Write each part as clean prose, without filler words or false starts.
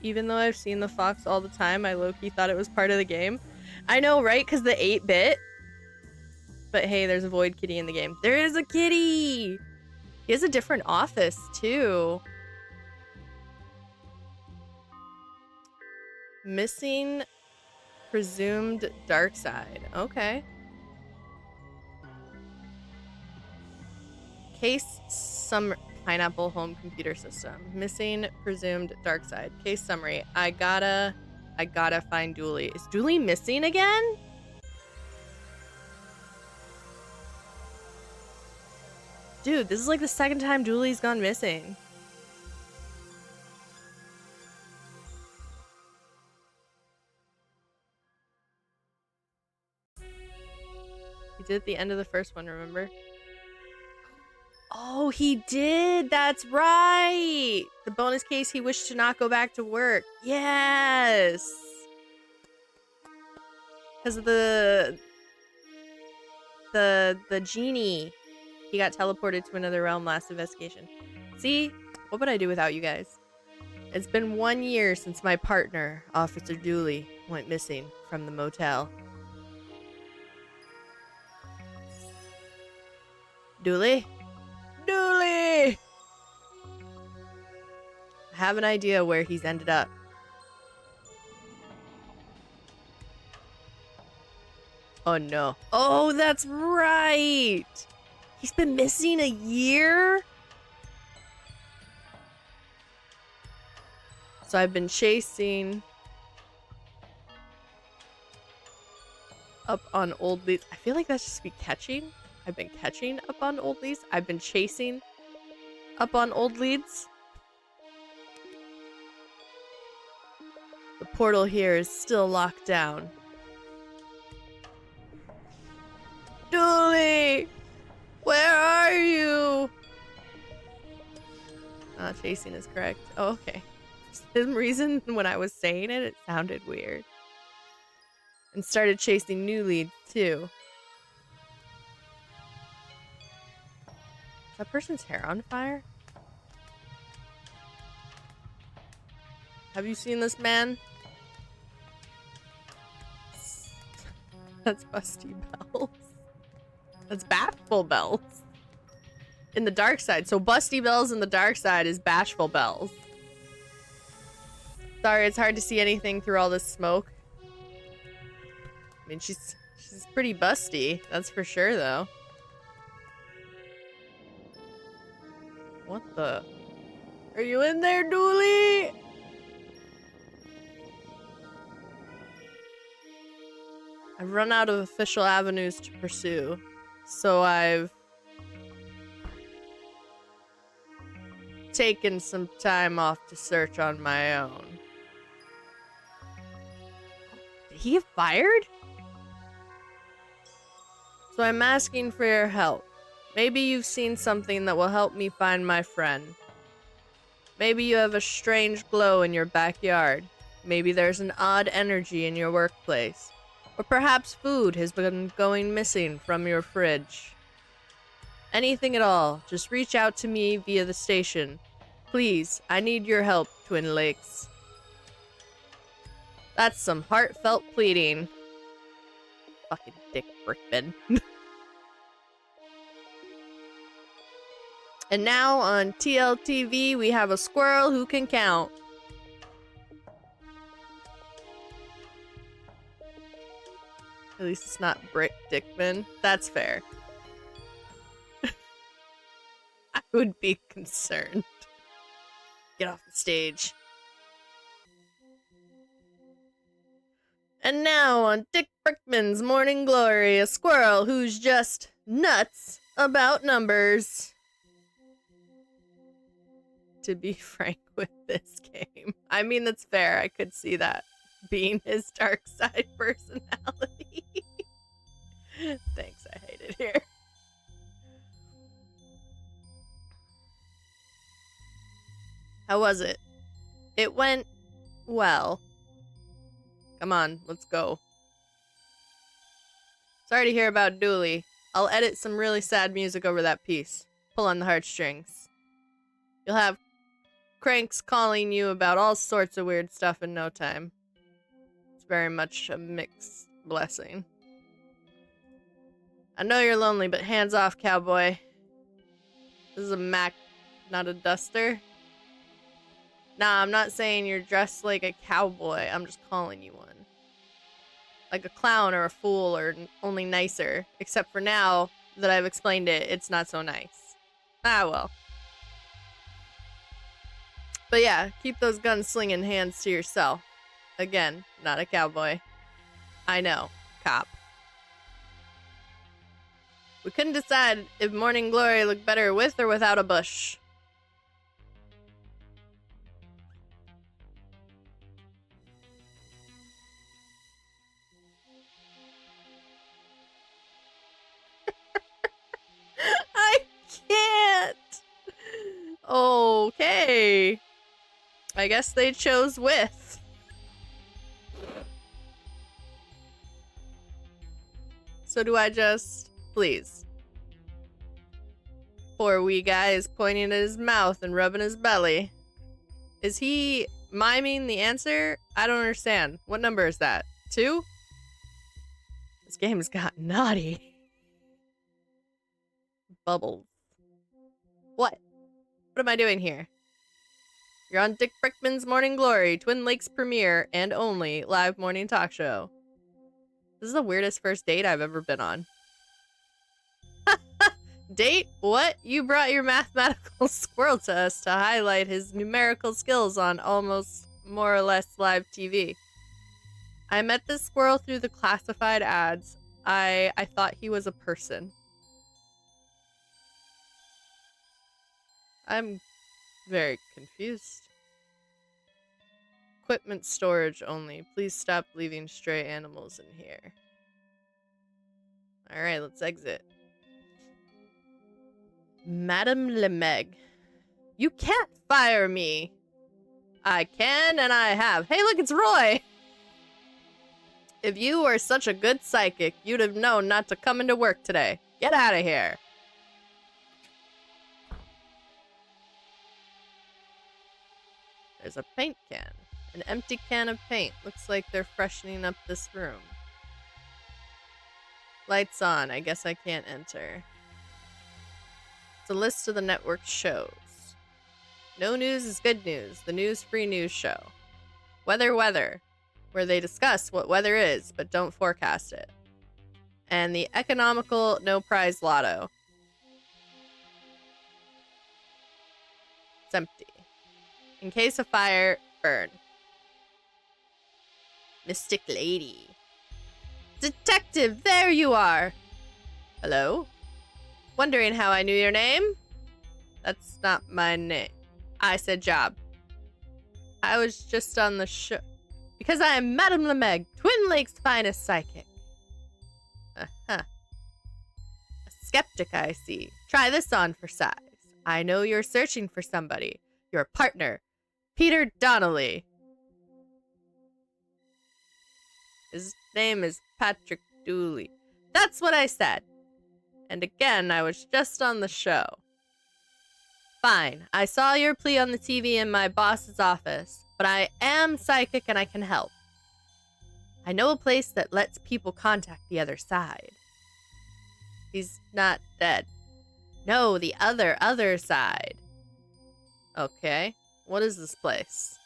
Even though I've seen the fox all the time, I low-key thought it was part of the game. I know, right? Because the 8-bit. But hey, there's a void kitty in the game. There is a kitty! He has a different office, too. Missing presumed Darkside. Okay. Case some pineapple home computer system. Missing presumed Darkside. Case summary. I gotta find Dooley. Is Dooley missing again? Dude, this is like the second time Dooley's gone missing. He did at the end of the first one, remember? Oh, he did! That's right! The bonus case, he wished to not go back to work. Yes! Because of the genie. He got teleported to another realm last investigation. See? What would I do without you guys? It's been 1 year since my partner, Officer Dooley, went missing from the motel. Dooley? Dooley! I have an idea where he's ended up. Oh no. Oh, that's right! He's been missing a year? So I've been chasing up on old leads. I feel like that's just be catching. I've been catching up on old leads. I've been chasing up on old leads. The portal here is still locked down. Dooley! Where are you? Chasing is correct. Oh, okay. For some reason, when I was saying it, it sounded weird. And started chasing new leads, too. Is that person's hair on fire? Have you seen this man? That's Busty Bells. That's Bashful Bells. In the dark side. So Busty Bells in the dark side is Bashful Bells. Sorry, it's hard to see anything through all this smoke. I mean, she's pretty busty. That's for sure, though. What the? Are you in there, Dooley? I've run out of official avenues to pursue, so I've taken some time off to search on my own. Did he get fired? So I'm asking for your help. Maybe you've seen something that will help me find my friend. Maybe you have a strange glow in your backyard. Maybe there's an odd energy in your workplace. Or perhaps food has been going missing from your fridge. Anything at all, just reach out to me via the station. Please, I need your help, Twin Lakes. That's some heartfelt pleading. Fucking Dick Brickman. And now on TLTV, we have a squirrel who can count. At least it's not Brick Dickman. That's fair. I would be concerned. Get off the stage. And now on Dick Brickman's Morning Glory, a squirrel who's just nuts about numbers. To be frank with this game. I mean, that's fair. I could see that being his dark side personality. Thanks, I hate it here. How was it? It went well. Come on, let's go. Sorry to hear about Dooley. I'll edit some really sad music over that piece. Pull on the heartstrings. You'll have cranks calling you about all sorts of weird stuff in no time. It's very much a mixed blessing. I know you're lonely, but hands off, cowboy. This is a Mac, not a duster. Nah, I'm not saying you're dressed like a cowboy. I'm just calling you one. Like a clown or a fool or only nicer. Except for now that I've explained it, it's not so nice. Ah, well. But yeah, keep those gun-slinging hands to yourself. Again, not a cowboy. I know. Cop. We couldn't decide if Morning Glory looked better with or without a bush. I can't. Okay. I guess they chose with. So do I just... Please. Poor wee guy is pointing at his mouth and rubbing his belly. Is he miming the answer? I don't understand. What number is that? 2? This game's got naughty. Bubbles. What? What am I doing here? You're on Dick Brickman's Morning Glory, Twin Lakes premiere and only live morning talk show. This is the weirdest first date I've ever been on. Date? What? You brought your mathematical squirrel to us to highlight his numerical skills on almost more or less live TV. I met this squirrel through the classified ads. I thought he was a person. I'm very confused. Equipment storage only. Please stop leaving stray animals in here. Alright, let's exit. Madame Lemeg. You can't fire me. I can and I have. Hey, look, it's Roy. If you were such a good psychic, you'd have known not to come into work today. Get out of here. There's a paint can. An empty can of paint. Looks like they're freshening up this room. Lights on. I guess I can't enter. It's a list of the network's shows. No news is good news. The news-free news show. Weather, where they discuss what weather is, but don't forecast it. And the economical no-prize lotto. It's empty. In case of fire, burn. Mystic Lady. Detective, there you are! Hello? Wondering how I knew your name? That's not my name. I said job. I was just on the show. Because I am Madame Lemeg, Twin Lakes' finest psychic. Uh-huh. A skeptic, I see. Try this on for size. I know you're searching for somebody. Your partner, Peter Donnelly. His name is Patrick Dooley. That's what I said. And again, I was just on the show. Fine, I saw your plea on the TV in my boss's office, but I am psychic and I can help. I know a place that lets people contact the other side. He's not dead. No, the other side. Okay, what is this place?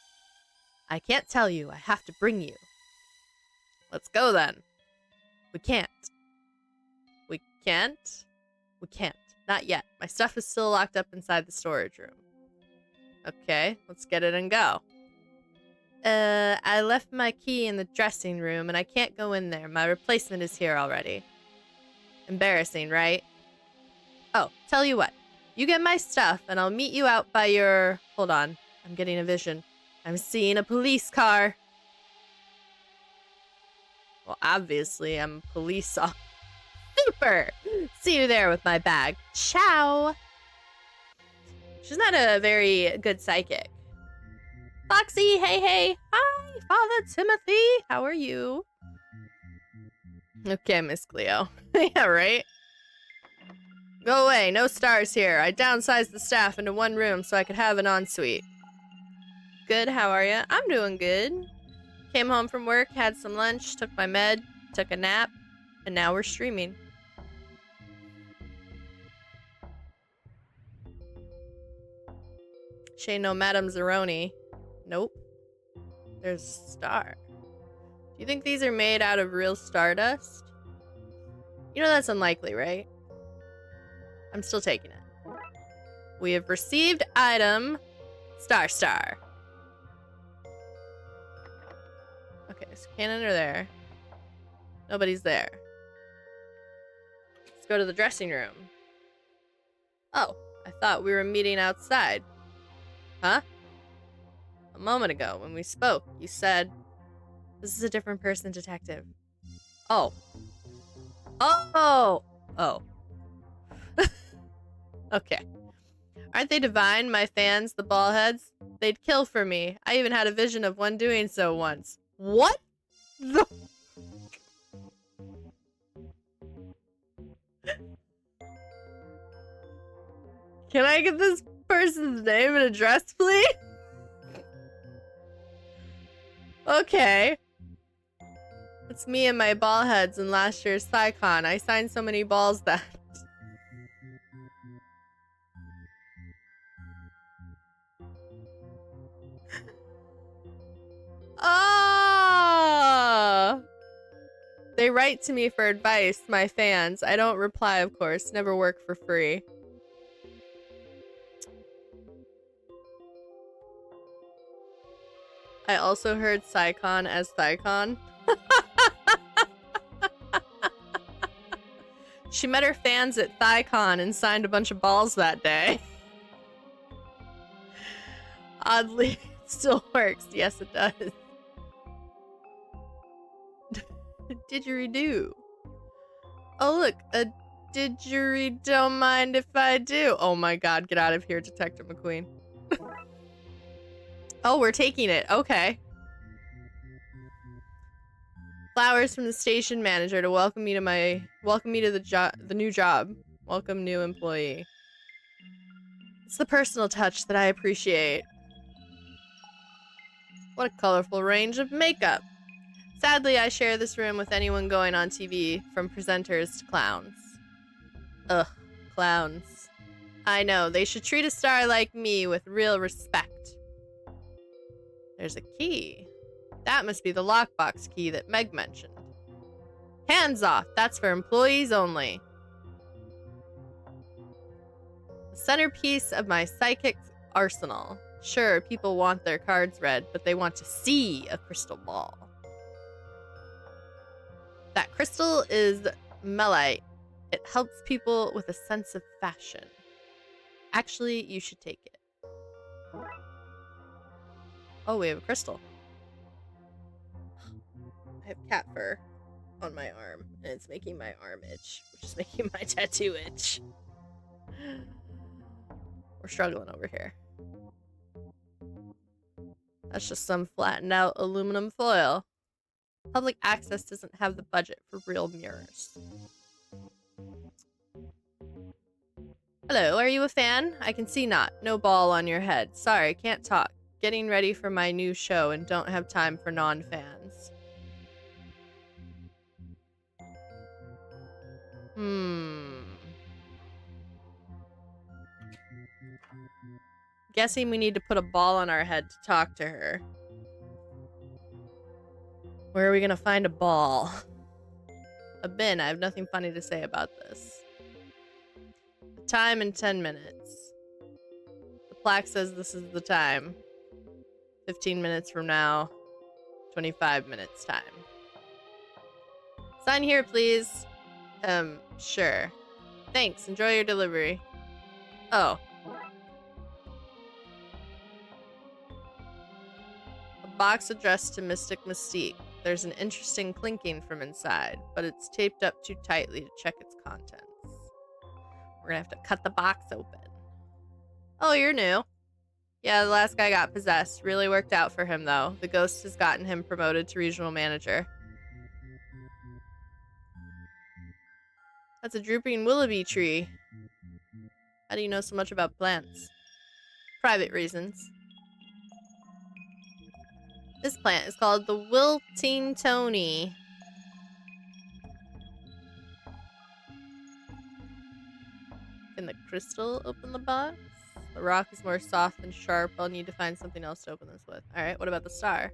I can't tell you, I have to bring you. Let's go then. We can't. We can't? We can't. Not yet. My stuff is still locked up inside the storage room. Okay, let's get it and go. I left my key in the dressing room and I can't go in there. My replacement is here already. Embarrassing, right? Oh, tell you what. You get my stuff and I'll meet you out by your... Hold on. I'm getting a vision. I'm seeing a police car. Well, obviously, I'm a police officer. Super! See you there with my bag. Ciao! She's not a very good psychic. Foxxy, hey. Hi, Father Timothy. How are you? Okay, Miss Cleo. Yeah, right? Go away. No stars here. I downsized the staff into one room so I could have an ensuite. Good, how are you? I'm doing good. Came home from work, had some lunch, took my med, took a nap, and now we're streaming. She ain't no Madame Zeroni. Nope. There's a star. Do you think these are made out of real stardust? You know that's unlikely, right? I'm still taking it. We have received item star. Okay, so cannon are there. Nobody's there. Let's go to the dressing room. Oh, I thought we were meeting outside. Huh? A moment ago, when we spoke, you said, "This is a different person, detective." Oh. Oh! Oh. Okay. Aren't they divine, my fans, the ballheads? They'd kill for me. I even had a vision of one doing so once. What the... Can I get this person's name and address, please? Okay. It's me and my ball heads in last year's PsyCon. I signed so many balls that... Oh! They write to me for advice, my fans. I don't reply, of course. Never work for free. I also heard PsyCon as Thicon. She met her fans at ThyCon and signed a bunch of balls that day. Oddly, it still works. Yes, it does. Didgeridoo. Oh, look. A didgeridoo. Don't mind if I do. Oh my god, get out of here, Detective McQueen. Oh, we're taking it. Okay. Flowers from the station manager to welcome me to the new job. Welcome, new employee. It's the personal touch that I appreciate. What a colorful range of makeup. Sadly, I share this room with anyone going on TV, from presenters to clowns. Ugh, clowns. I know, they should treat a star like me with real respect. There's a key. That must be the lockbox key that Meg mentioned. Hands off, that's for employees only. The centerpiece of my psychic arsenal. Sure, people want their cards read, but they want to see a crystal ball. That crystal is melite. It helps people with a sense of fashion. Actually, you should take it. Oh, we have a crystal. I have cat fur on my arm, and it's making my arm itch, which is making my tattoo itch. We're struggling over here. That's just some flattened out aluminum foil. Public access doesn't have the budget for real mirrors. Hello, are you a fan? I can see not. No ball on your head. Sorry, can't talk. Getting ready for my new show and don't have time for non-fans. Guessing we need to put a ball on our head to talk to her. Where are we gonna find a ball? A bin. I have nothing funny to say about this. Time in 10 minutes. The plaque says this is the time. 15 minutes from now. 25 minutes time. Sign here, please. Sure. Thanks. Enjoy your delivery. Oh. A box addressed to Mystic Mystique. There's an interesting clinking from inside, but it's taped up too tightly to check its contents. We're gonna have to cut the box open. Oh, you're new. Yeah, the last guy got possessed. Really worked out for him, though. The ghost has gotten him promoted to regional manager. That's a drooping willoughby tree. How do you know so much about plants? Private reasons. This plant is called the wilting Tony. Can the crystal open the box? The rock is more soft and sharp. I'll need to find something else to open this with. Alright, what about the star?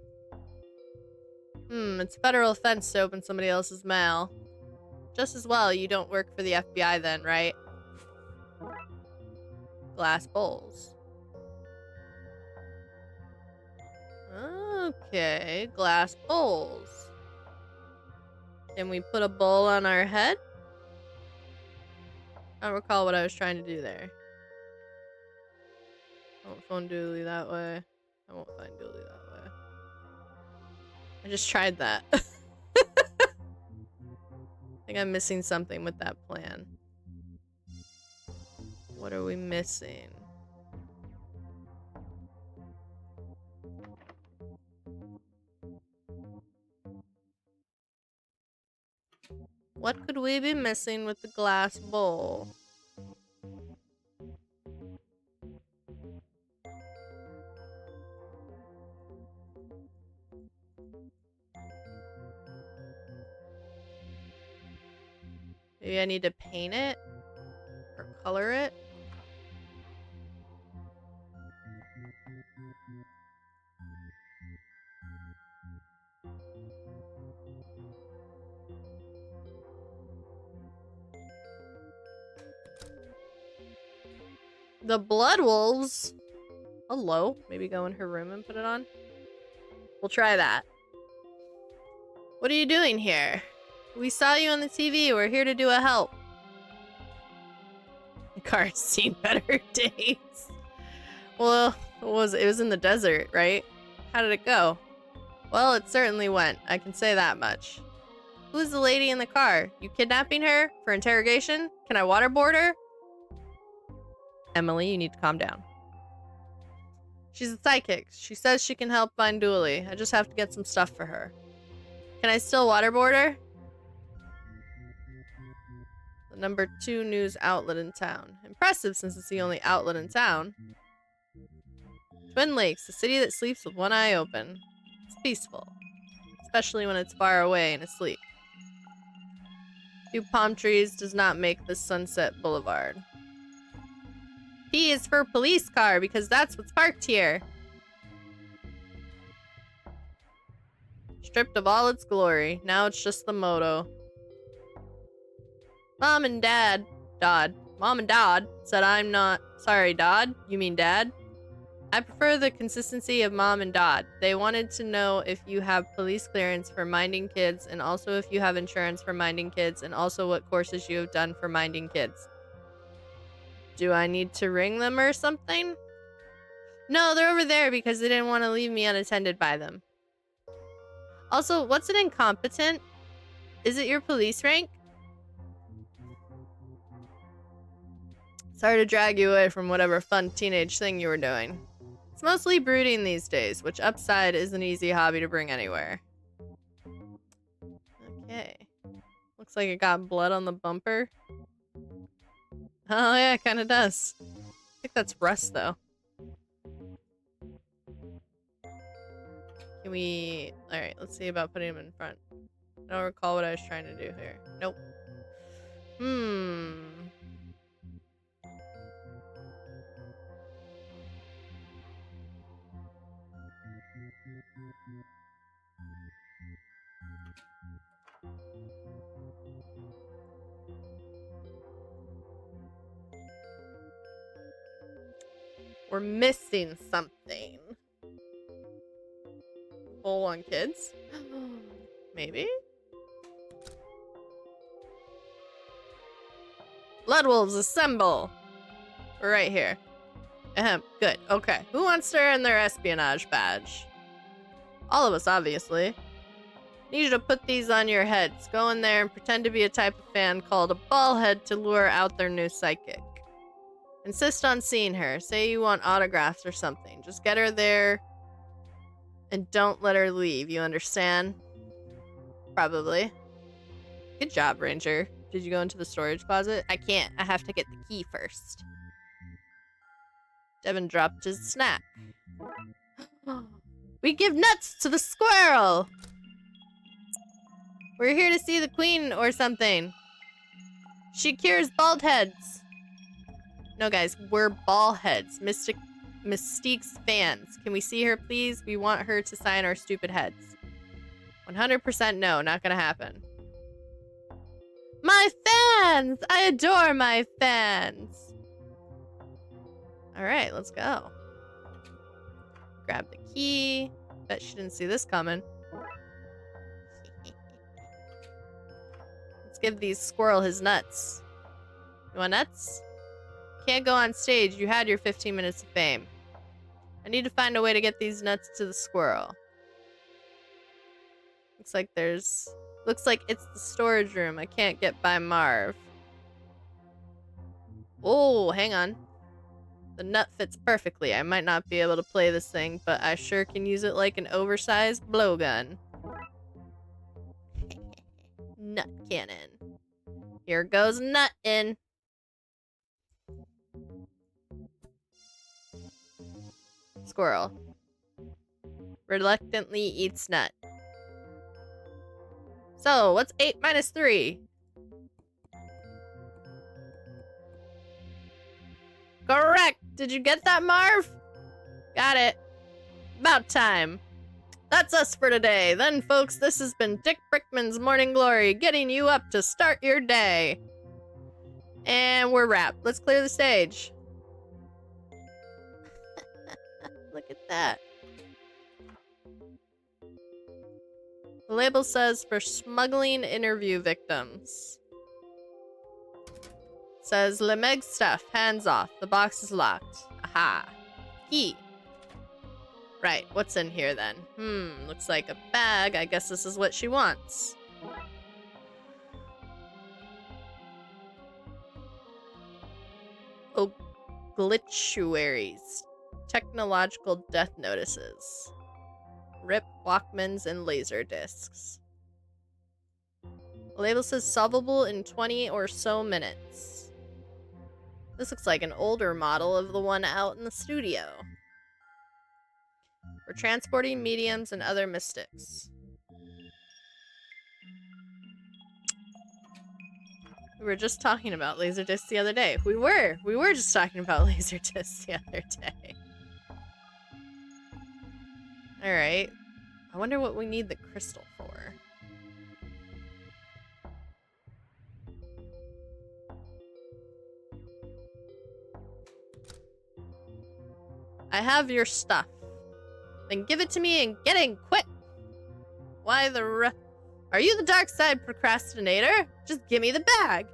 It's federal offense to open somebody else's mail. Just as well, you don't work for the FBI then, right? Glass bowls. Okay, glass bowls. Can we put a bowl on our head? I don't recall what I was trying to do there. I won't find Dooley that way. I won't find Dooley that way. I just tried that. I think I'm missing something with that plan. What are we missing? What could we be missing with the glass bowl? Maybe I need to paint it? Or color it? The Blood Wolves? Hello? Maybe go in her room and put it on? We'll try that. What are you doing here? We saw you on the TV. We're here to do a help. The car's seen better days. Well, it was in the desert, right? How did it go? Well, it certainly went. I can say that much. Who's the lady in the car? You kidnapping her? For interrogation? Can I waterboard her? Emily, you need to calm down. She's a psychic. She says she can help find Dooley. I just have to get some stuff for her. Can I still waterboard her? The #2 news outlet in town. Impressive since it's the only outlet in town. Twin Lakes, a city that sleeps with one eye open. It's peaceful. Especially when it's far away and asleep. Few palm trees does not make the Sunset Boulevard. P is for police car because that's what's parked here. Stripped of all its glory. Now it's just the motto. Mom and Dad said I'm not. Sorry, Dodd. You mean Dad? I prefer the consistency of Mom and Dad. They wanted to know if you have police clearance for minding kids and also if you have insurance for minding kids and also what courses you have done for minding kids. Do I need to ring them or something? No, they're over there because they didn't want to leave me unattended by them. Also, what's an incompetent? Is it your police rank? Sorry to drag you away from whatever fun teenage thing you were doing. It's mostly brooding these days, which upside is an easy hobby to bring anywhere. Okay. Looks like it got blood on the bumper. Oh yeah, it kinda does. I think that's rust though. Can we... Alright, let's see about putting him in front. I don't recall what I was trying to do here. Nope. We're missing something. Poll on kids? Maybe? Blood Wolves, assemble! We're right here. Ahem, good. Okay. Who wants to earn their espionage badge? All of us, obviously. Need you to put these on your heads. Go in there and pretend to be a type of fan called a ballhead to lure out their new psychic. Insist on seeing her. Say you want autographs or something. Just get her there and don't let her leave. You understand? Probably. Good job, Ranger. Did you go into the storage closet? I can't. I have to get the key first. Devin dropped his snack. We give nuts to the squirrel! We're here to see the queen or something. She cures bald heads. No, guys, we're bald heads. Mystique's fans. Can we see her, please? We want her to sign our stupid heads. 100% no, not gonna happen. My fans! I adore my fans! Alright, let's go. Grab the key. Bet she didn't see this coming. Let's give these squirrel his nuts. You want nuts? Can't go on stage. You had your 15 minutes of fame. I need to find a way to get these nuts to the squirrel. Looks like it's the storage room. I can't get by Marv. Oh, hang on. The nut fits perfectly. I might not be able to play this thing, but I sure can use it like an oversized blowgun. Nut cannon. Here goes nut in. Squirrel. Reluctantly eats nut. So, what's 8 minus 3? Correct! Did you get that, Marv? Got it. About time. That's us for today. Then, folks, this has been Dick Brickman's Morning Glory, getting you up to start your day. And we're wrapped. Let's clear the stage. Look at that. The label says for smuggling interview victims. Says Le Meg stuff, hands off. The box is locked. Aha. Key. Right, what's in here then? Looks like a bag. I guess this is what she wants. Obituaries. Technological death notices. RIP, Walkmans, and laser discs. The label says solvable in 20 or so minutes. This looks like an older model of the one out in the studio. We're transporting mediums and other mystics. We were just talking about laser discs the other day. We were just talking about laser discs the other day. Alright. I wonder what we need the crystal for. I have your stuff. Then give it to me and get in quick! Why the Are you the Darkside procrastinator? Just give me the bag!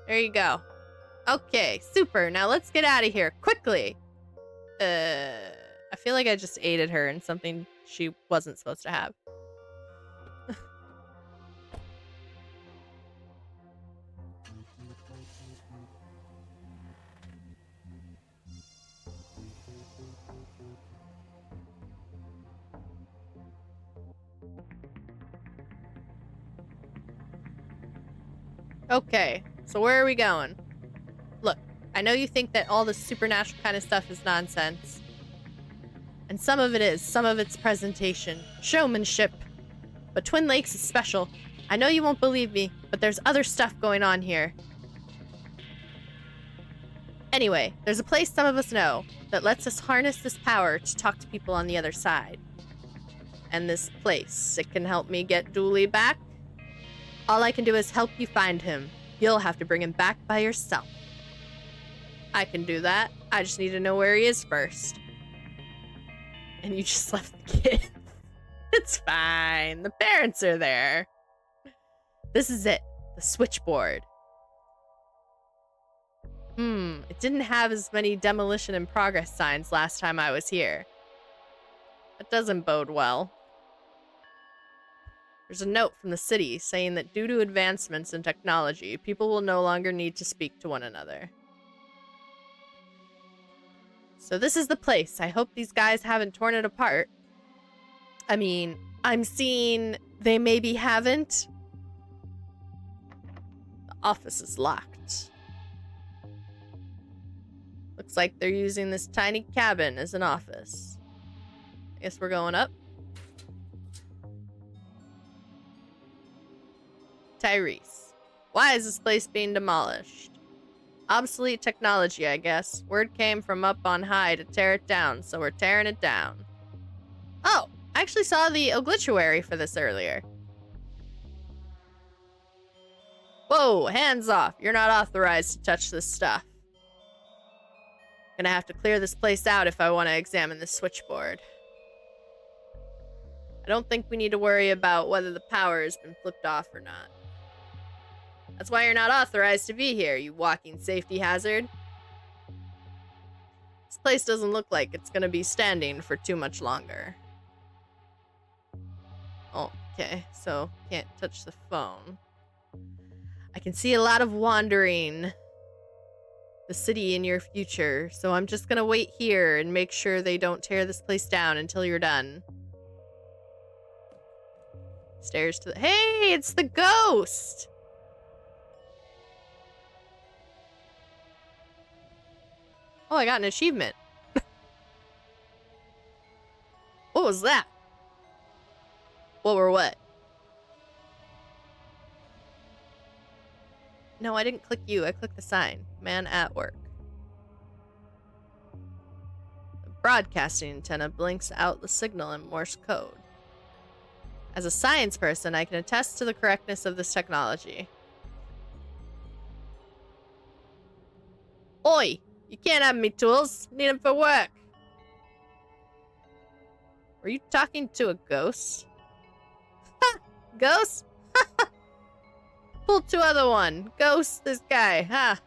There you go. Okay, super. Now let's get out of here, quickly! I feel like I just aided her in something she wasn't supposed to have. Okay, so where are we going? Look, I know you think that all this supernatural kind of stuff is nonsense. And some of it is. Some of it's presentation. Showmanship. But Twin Lakes is special. I know you won't believe me, but there's other stuff going on here. Anyway, there's a place some of us know that lets us harness this power to talk to people on the other side. And this place, it can help me get Dooley back. All I can do is help you find him. You'll have to bring him back by yourself. I can do that. I just need to know where he is first. And you just left the kid. It's fine. The parents are there. This is it. The switchboard. It didn't have as many demolition in progress signs last time I was here. That doesn't bode well. There's a note from the city saying that due to advancements in technology, people will no longer need to speak to one another. So this is the place. I hope these guys haven't torn it apart. I mean, I'm seeing they maybe haven't. The office is locked. Looks like they're using this tiny cabin as an office. I guess we're going up. Tyrese. Why is this place being demolished? Obsolete technology, I guess. Word came from up on high to tear it down, so we're tearing it down. Oh, I actually saw the obituary for this earlier. Whoa, hands off. You're not authorized to touch this stuff. Gonna have to clear this place out if I want to examine this switchboard. I don't think we need to worry about whether the power has been flipped off or not. That's why you're not authorized to be here, you walking safety hazard. This place doesn't look like it's gonna be standing for too much longer. Oh, okay, so can't touch the phone. I can see a lot of wandering the city in your future, so I'm just gonna wait here and make sure they don't tear this place down until you're done. Stairs to the— Hey, it's the ghost! Oh, I got an achievement. What was that? What were what? No, I didn't click you. I clicked the sign. Man at work. The broadcasting antenna blinks out the signal in Morse code. As a science person, I can attest to the correctness of this technology. Oi! You can't have me tools. Need them for work. Were you talking to a ghost? Ha! Ghost? Pull two other one. Ghost, this guy. Ha!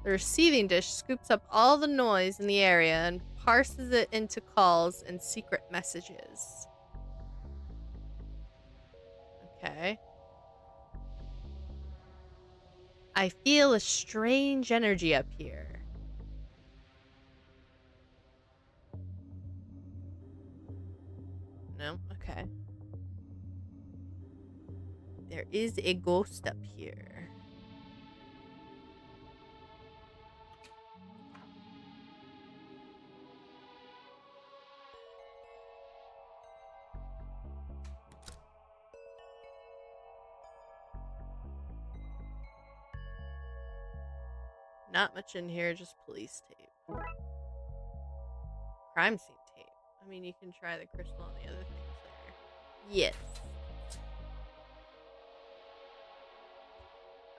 The receiving dish scoops up all the noise in the area and parses it into calls and secret messages. Okay. I feel a strange energy up here. No? Okay. There is a ghost up here. Not much in here, just police tape. Crime scene tape. I mean, you can try the crystal and the other things there. Yes.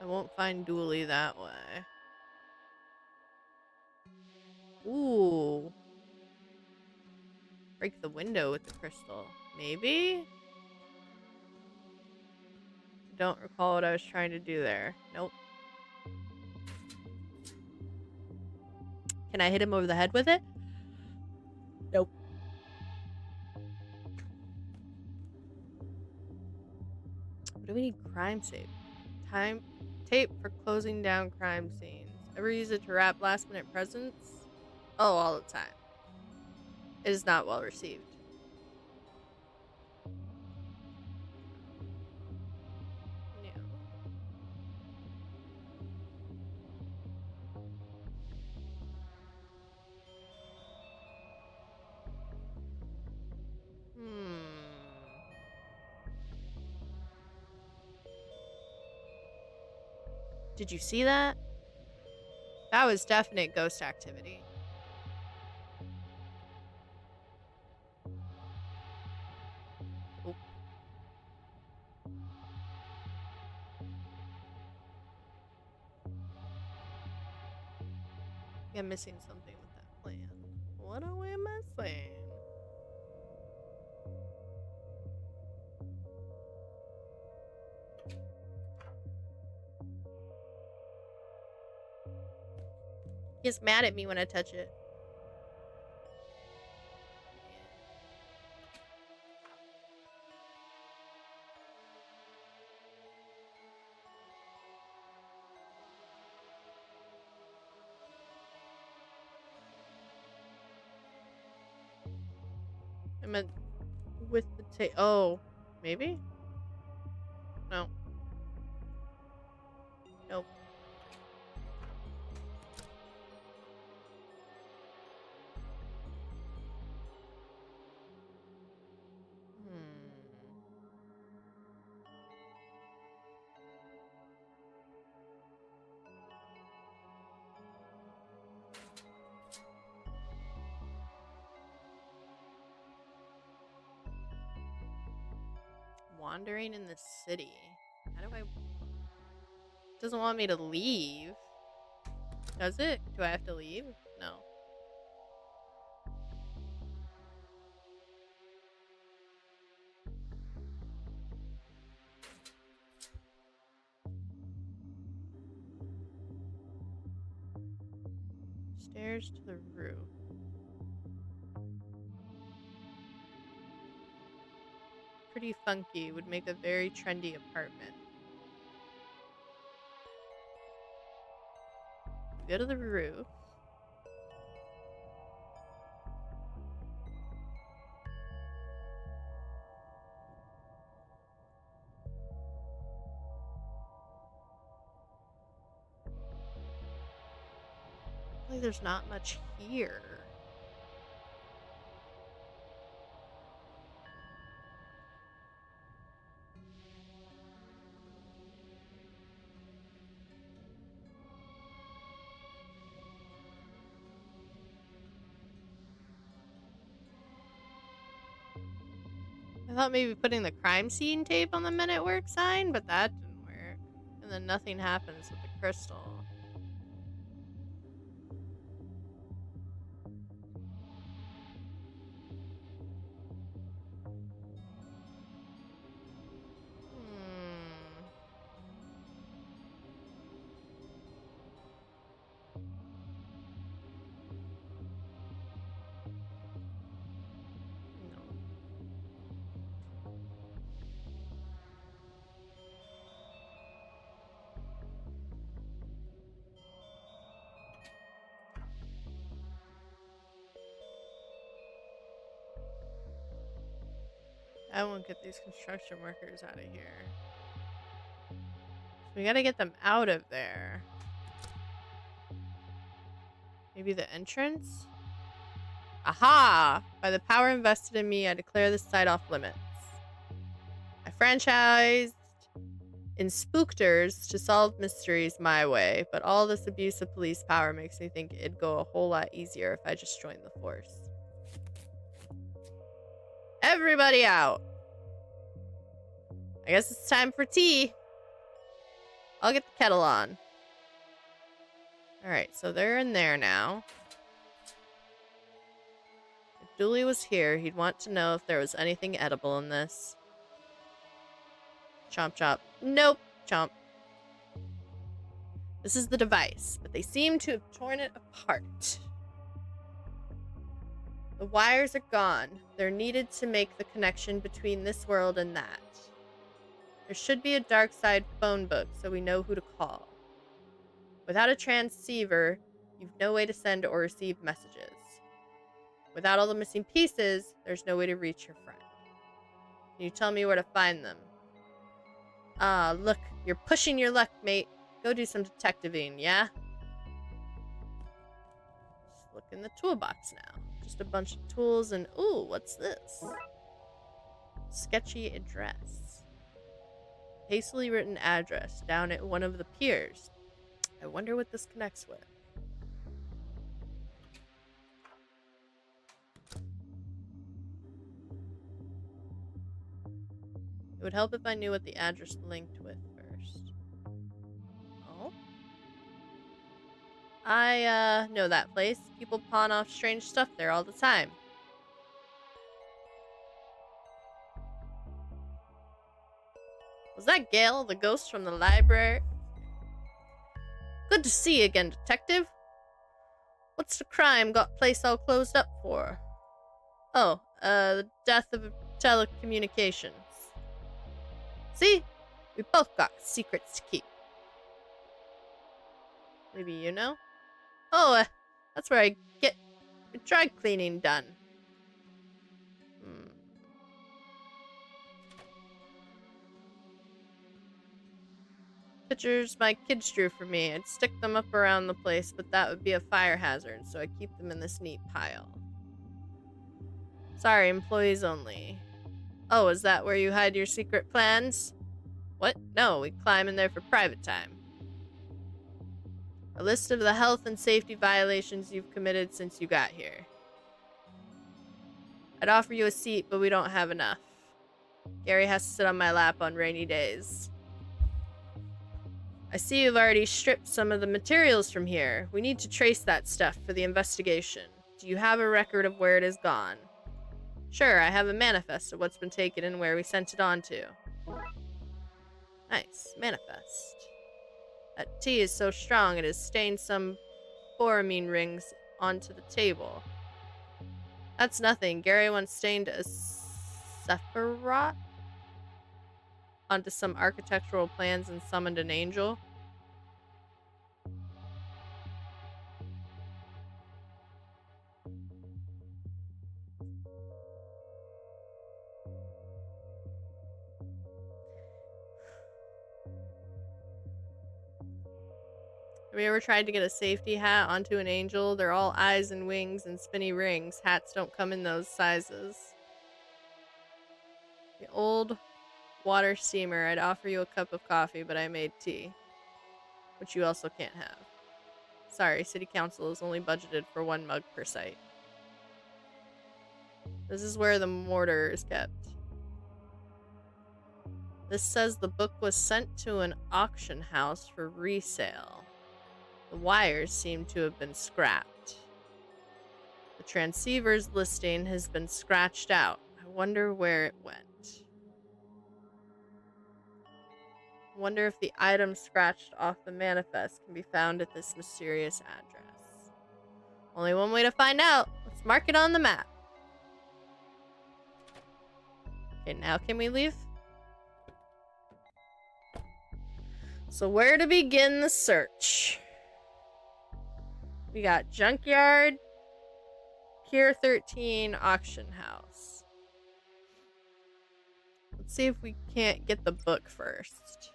I won't find Dooley that way. Ooh. Break the window with the crystal. Maybe? Don't recall what I was trying to do there. Nope. Can I hit him over the head with it? Nope. What do we need? Crime tape. Tape for closing down crime scenes. Ever use it to wrap last minute presents? Oh, all the time. It is not well received. No. Did you see that? That was definite ghost activity. Oh. I'm missing something with that plan. What are we missing? He gets mad at me when I touch it. I meant with the tape. Oh, maybe? No. Nope. wandering in the city. How do I... It doesn't want me to leave. Does it? Do I have to leave? No. Stairs to the roof. Pretty funky. Would make a very trendy apartment. Go to the roof. Like there's not much here. I thought maybe putting the crime scene tape on the Men at Work sign, but that didn't work. And then nothing happens with the crystal. No. I won't get these construction workers out of here. So we gotta get them out of there. Maybe the entrance? Aha! By the power invested in me, I declare this site off limits. I franchised in Spookters to solve mysteries my way, but all this abuse of police power makes me think it'd go a whole lot easier if I just joined the force. Everybody out! I guess it's time for tea. I'll get the kettle on. Alright, so they're in there now. If Dooley was here, he'd want to know if there was anything edible in this. Chomp chomp. Nope. Chomp. This is the device, but they seem to have torn it apart. The wires are gone. They're needed to make the connection between this world and that. There should be a Darkside phone book so we know who to call. Without a transceiver, you've no way to send or receive messages. Without all the missing pieces, there's no way to reach your friend. Can you tell me where to find them? Ah, look, you're pushing your luck, mate. Go do some detectiving, yeah? Just look in the toolbox now. Just a bunch of tools and... Ooh, what's this? Sketchy address. Hastily written address down at one of the piers. I wonder what this connects with. It would help if I knew what the address linked with first. Oh? I, know that place. People pawn off strange stuff there all the time. Was that Gale, the ghost from the library? Good to see you again, detective. What's the crime got place all closed up for? Oh, the death of telecommunications. See? We both got secrets to keep. Maybe you know? Oh, that's where I get dry cleaning done. Pictures my kids drew for me. I'd stick them up around the place, but that would be a fire hazard, so I keep them in this neat pile. Sorry, employees only. Oh, is that where you hide your secret plans? What? No, we climb in there for private time. A list of the health and safety violations you've committed since you got here. I'd offer you a seat, but we don't have enough. Gary has to sit on my lap on rainy days. I see you've already stripped some of the materials from here. We need to trace that stuff for the investigation. Do you have a record of where it has gone? Sure, I have a manifest of what's been taken and where we sent it on to. Nice. Manifest. That tea is so strong it has stained some boramine rings onto the table. That's nothing. Gary once stained a Sephiroth onto some architectural plans and summoned an angel. Have you ever tried to get a safety hat onto an angel? They're all eyes and wings and spinny rings. Hats don't come in those sizes. The old water steamer. I'd offer you a cup of coffee, but I made tea. Which you also can't have. Sorry, city council is only budgeted for 1 mug per site. This is where the mortar is kept. This says the book was sent to an auction house for resale. The wires seem to have been scrapped. The transceiver's listing has been scratched out. I wonder where it went. I wonder if the item scratched off the manifest can be found at this mysterious address. Only one way to find out. Let's mark it on the map. Okay, now can we leave? So where to begin the search? We got Junkyard, Pier 13, Auction House. Let's see if we can't get the book first.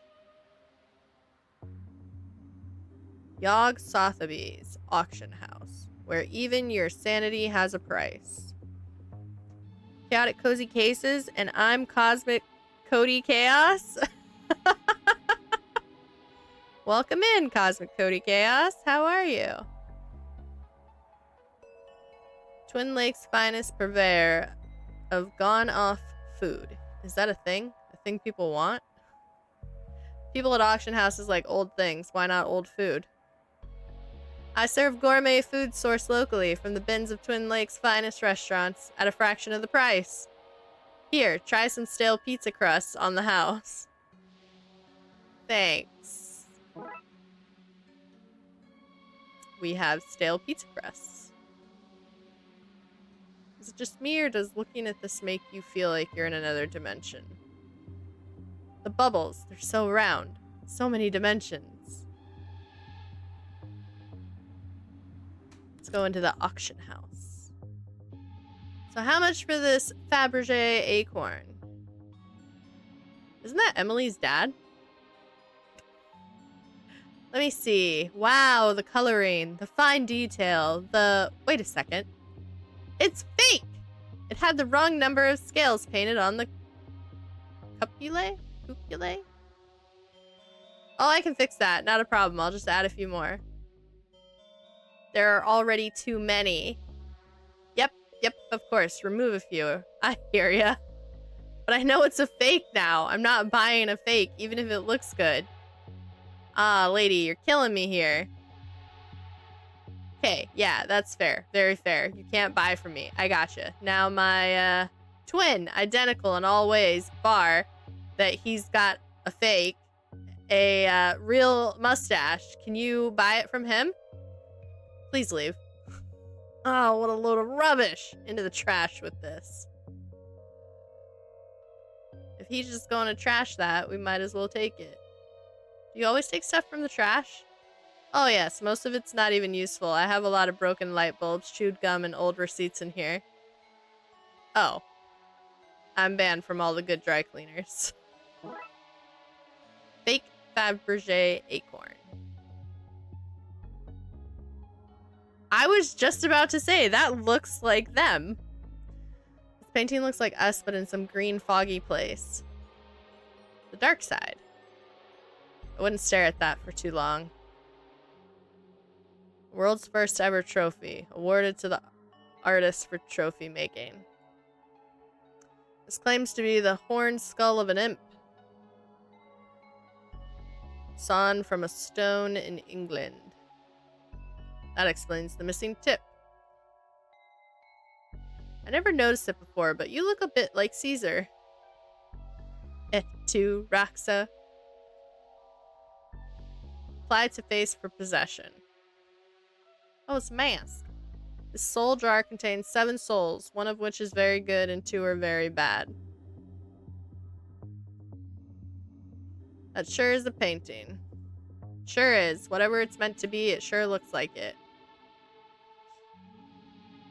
Yog Sotheby's Auction House, where even your sanity has a price. Chaotic Cozy Cases, and I'm Cosmic Cody Chaos. Welcome in, Cosmic Cody Chaos. How are you? Twin Lakes' finest purveyor of gone-off food. Is that a thing? A thing people want? People at auction houses like old things. Why not old food? I serve gourmet food sourced locally from the bins of Twin Lakes' finest restaurants at a fraction of the price. Here, try some stale pizza crusts on the house. Thanks. We have stale pizza crusts. Is it just me, or does looking at this make you feel like you're in another dimension? The bubbles, they're so round. So many dimensions. Let's go into the auction house. So how much for this Fabergé acorn? Isn't that Emily's dad? Let me see. Wow, the coloring, the fine detail, the... Wait a second. It's fake! It had the wrong number of scales painted on the cupulae? Cupulae? Oh, I can fix that. Not a problem. I'll just add a few more. There are already too many. Yep, of course. Remove a few. I hear ya. But I know it's a fake now. I'm not buying a fake, even if it looks good. Ah, lady, you're killing me here. Okay, yeah, that's fair. Very fair. You can't buy from me. I gotcha. Now my, twin, identical in all ways, bar that he's got a fake, a, real mustache. Can you buy it from him? Please leave. Oh, what a load of rubbish. Into the trash with this. If he's just going to trash that, we might as well take it. Do you always take stuff from the trash? Oh yes, most of it's not even useful. I have a lot of broken light bulbs, chewed gum, and old receipts in here. Oh. I'm banned from all the good dry cleaners. Fake Fabergé acorn. I was just about to say, that looks like them. This painting looks like us, but in some green, foggy place. The dark side. I wouldn't stare at that for too long. World's first ever trophy, awarded to the artist for trophy making. This claims to be the horned skull of an imp. Sawn from a stone in England. That explains the missing tip. I never noticed it before, but you look a bit like Caesar. Et tu, Raxa? Apply to face for possession. Oh, it's a mask. This soul jar contains 7 souls, one of which is very good and 2 are very bad. That sure is a painting. Sure is. Whatever it's meant to be, it sure looks like it.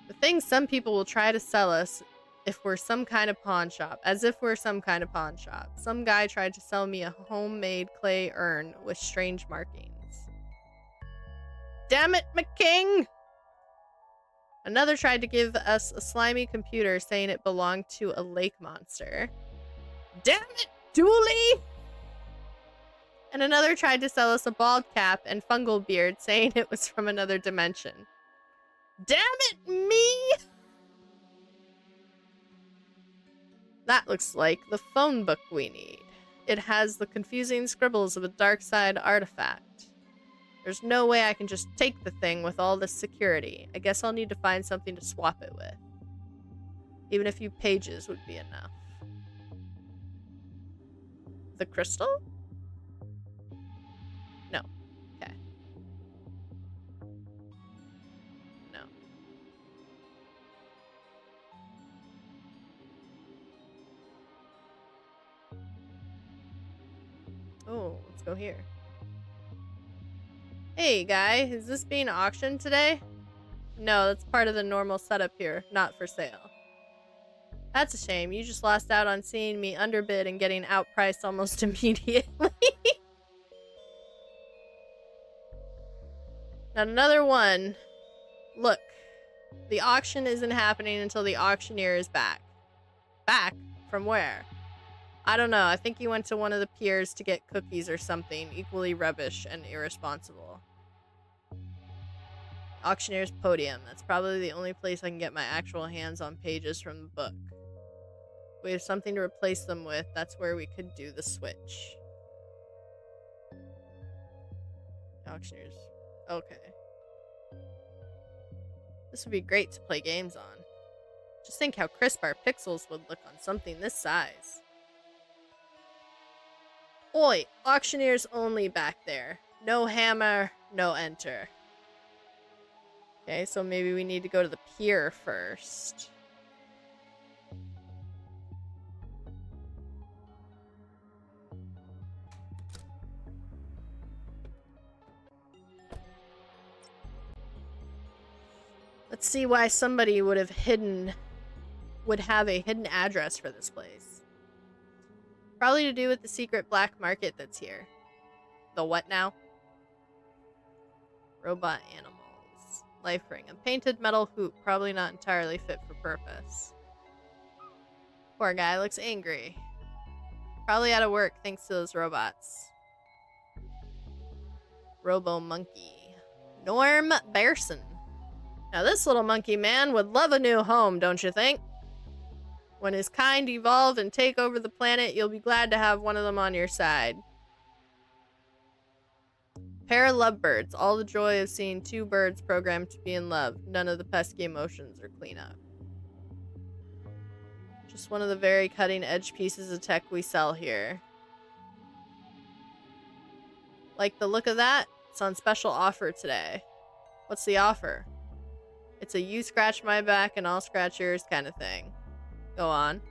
The thing some people will try to sell us if we're some kind of pawn shop. As if we're some kind of pawn shop. Some guy tried to sell me a homemade clay urn with strange markings. Damn it, McKing! Another tried to give us a slimy computer saying it belonged to a lake monster. Damn it, Dooley! And another tried to sell us a bald cap and fungal beard saying it was from another dimension. Damn it, me! That looks like the phone book we need. It has the confusing scribbles of a Darkside artifact. There's no way I can just take the thing with all this security. I guess I'll need to find something to swap it with. Even a few pages would be enough. The crystal? No. Okay. No. Oh, let's go here. Hey, guy, is this being auctioned today? No, that's part of the normal setup here, not for sale. That's a shame. You just lost out on seeing me underbid and getting outpriced almost immediately. Not another one. Look, the auction isn't happening until the auctioneer is back. Back? From where? I don't know. I think he went to one of the piers to get cookies or something equally rubbish and irresponsible. Auctioneer's podium. That's probably the only place I can get my actual hands on pages from the book. If we have something to replace them with, that's where we could do the switch. Auctioneer's. Okay. This would be great to play games on. Just think how crisp our pixels would look on something this size. Oi, auctioneer's only back there. No hammer, no enter. Okay, so maybe we need to go to the pier first. Let's see why somebody would have a hidden address for this place. Probably to do with the secret black market that's here. The what now? Robot animals. Life ring. A painted metal hoop, probably not entirely fit for purpose. Poor guy looks angry. Probably out of work thanks to those robots. Robo monkey. Norm Bearson. Now this little monkey man would love a new home, don't you think? When his kind evolve and take over the planet, you'll be glad to have one of them on your side. Pair of lovebirds. All the joy of seeing 2 birds programmed to be in love. None of the pesky emotions or cleanup. Just one of the very cutting-edge pieces of tech we sell here. Like the look of that? It's on special offer today. What's the offer? It's a you scratch my back and I'll scratch yours kind of thing. Go on.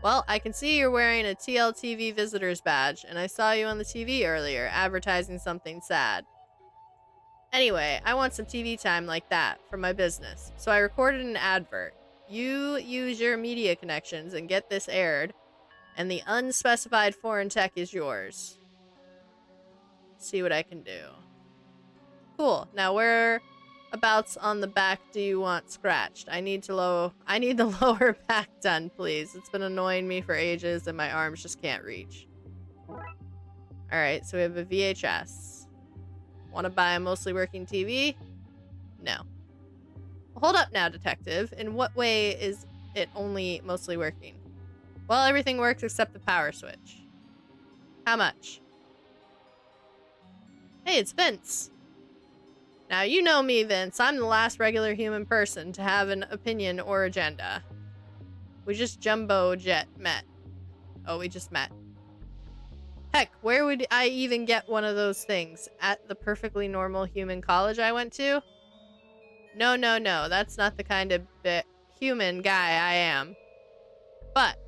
Well, I can see you're wearing a TLTV visitor's badge, and I saw you on the TV earlier, advertising something sad. Anyway, I want some TV time like that for my business, so I recorded an advert. You use your media connections and get this aired, and the unspecified foreign tech is yours. See what I can do. Cool. Now whereabouts on the back do you want scratched? I need the lower back done, please. It's been annoying me for ages and my arms just can't reach. Alright, so we have a VHS. Want to buy a mostly working TV? No. Hold up now, detective. In what way is it only mostly working? Well, everything works except the power switch. How much? Hey, it's Vince. Now, you know me, Vince. I'm the last regular human person to have an opinion or agenda. We just jumbo jet met. Oh, we just met. Heck, where would I even get one of those things? At the perfectly normal human college I went to? No, no, no. That's not the kind of human guy I am. But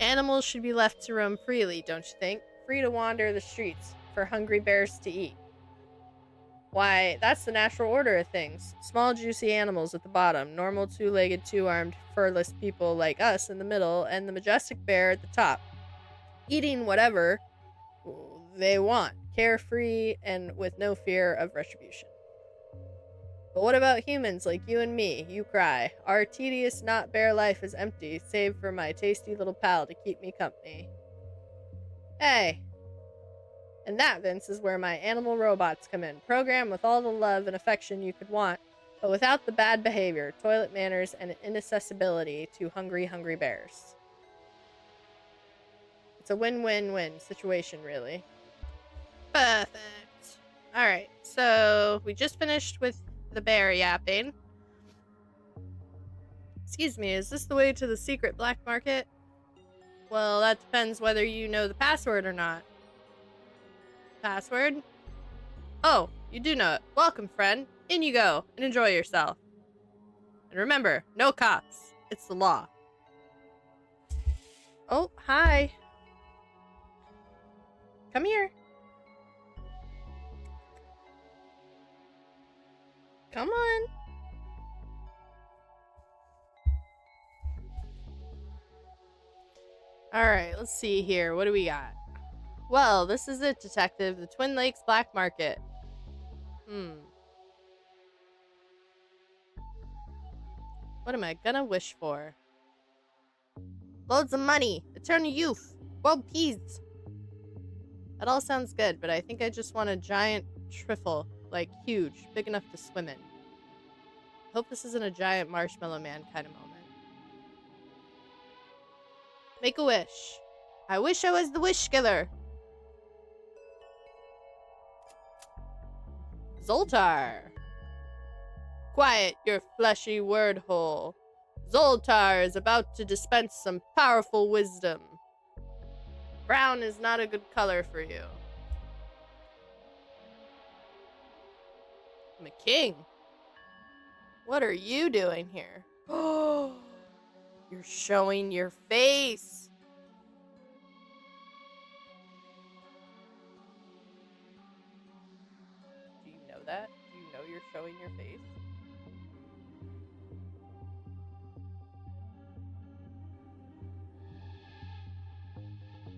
animals should be left to roam freely, don't you think? Free to wander the streets for hungry bears to eat. Why, that's the natural order of things. Small, juicy animals at the bottom, normal two-legged, two-armed, furless people like us in the middle, and the majestic bear at the top. Eating whatever they want, carefree and with no fear of retribution. But what about humans like you and me? You cry. Our tedious, not bare life is empty, save for my tasty little pal to keep me company. Hey. And that, Vince, is where my animal robots come in, programmed with all the love and affection you could want, but without the bad behavior, toilet manners, and inaccessibility to hungry, hungry bears. It's a win-win-win situation, really. Perfect. Alright, so we just finished with the bear yapping. Excuse me, is this the way to the secret black market? Well, that depends whether you know the password or not. Password? Oh, you do know it. Welcome, friend. In you go, and enjoy yourself. And remember, no cops. It's the law. Oh, hi. Come here. Come on. Alright, let's see here. What do we got? Well, this is it, Detective. The Twin Lakes Black Market. What am I gonna wish for? Loads of money, eternal youth, world peace. That all sounds good, but I think I just want a giant trifle, like huge, big enough to swim in. Hope this isn't a giant marshmallow man kind of moment. Make a wish. I wish I was the wish killer. Zoltar. Quiet your fleshy word hole. Zoltar is about to dispense some powerful wisdom. Brown is not a good color for you. I'm a king. What are you doing here? Oh, you're showing your face. Do you know that? Do you know you're showing your face?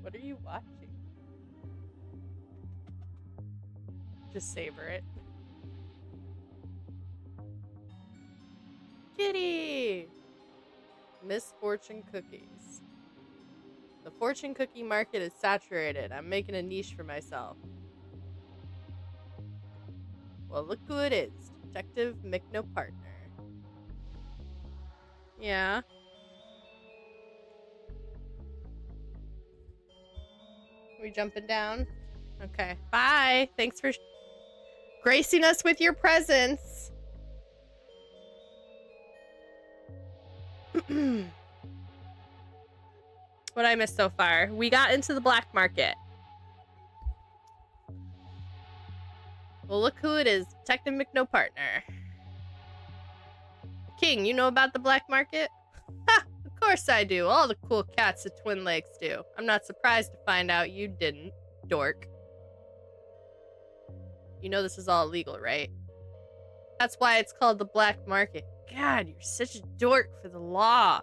What are you watching? Just savor it. Kitty! Miss Fortune Cookies. The fortune cookie market is saturated. I'm making a niche for myself. Well, look who it is. Detective McNopartner. Yeah. We jumping down? Okay. Bye. Thanks for gracing us with your presence. What I missed so far? We got into the black market. Well, look who it is. Detective McNopartner. King, you know about the black market? Ha! Of course I do. All the cool cats at Twin Lakes do. I'm not surprised to find out you didn't, dork. You know this is all illegal, right? That's why it's called the black market. God, you're such a dork for the law.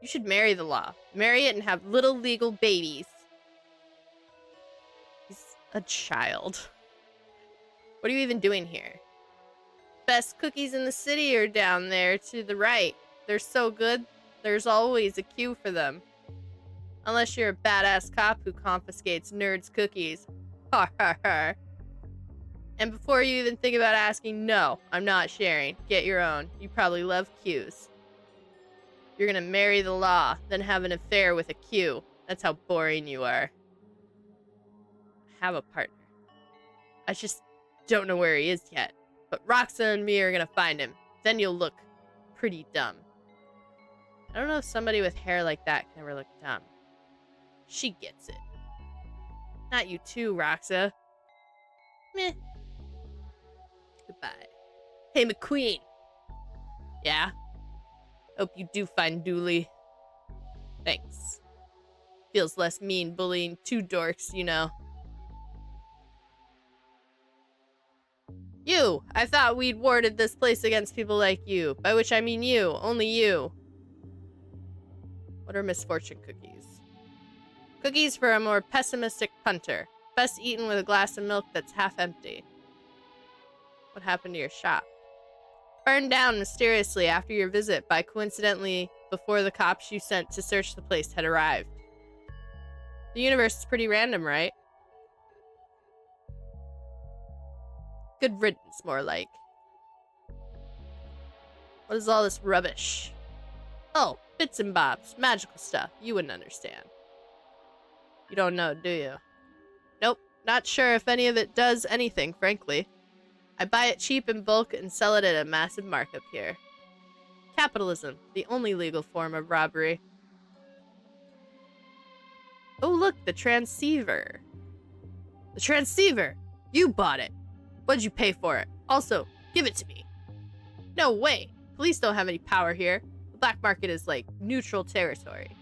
You should marry the law. Marry it and have little legal babies. He's a child. What are you even doing here? Best cookies in the city are down there to the right. They're so good, there's always a queue for them. Unless you're a badass cop who confiscates nerds' cookies. Har har har. And before you even think about asking, no, I'm not sharing. Get your own. You probably love queues. You're gonna marry the law, then have an affair with a Q. That's how boring you are. Have a partner. I just don't know where he is yet. But Roxa and me are gonna find him. Then you'll look pretty dumb. I don't know if somebody with hair like that can ever look dumb. She gets it. Not you too, Roxa. Meh. Goodbye. Hey, McQueen. Yeah? Hope you do find Dooley. Thanks. Feels less mean bullying two dorks, you know. You! I thought we'd warded this place against people like you. By which I mean you. Only you. What are misfortune cookies? Cookies for a more pessimistic punter. Best eaten with a glass of milk that's half empty. What happened to your shop? Burned down mysteriously after your visit by coincidentally before the cops you sent to search the place had arrived. The universe is pretty random, right? Good riddance, more like. What is all this rubbish? Oh, bits and bobs, magical stuff. You wouldn't understand. You don't know, do you? Nope, not sure if any of it does anything, frankly. I buy it cheap in bulk and sell it at a massive markup here. Capitalism, the only legal form of robbery. Oh look, the transceiver. The transceiver! You bought it! What'd you pay for it? Also, give it to me. No way! Police don't have any power here. The black market is like neutral territory.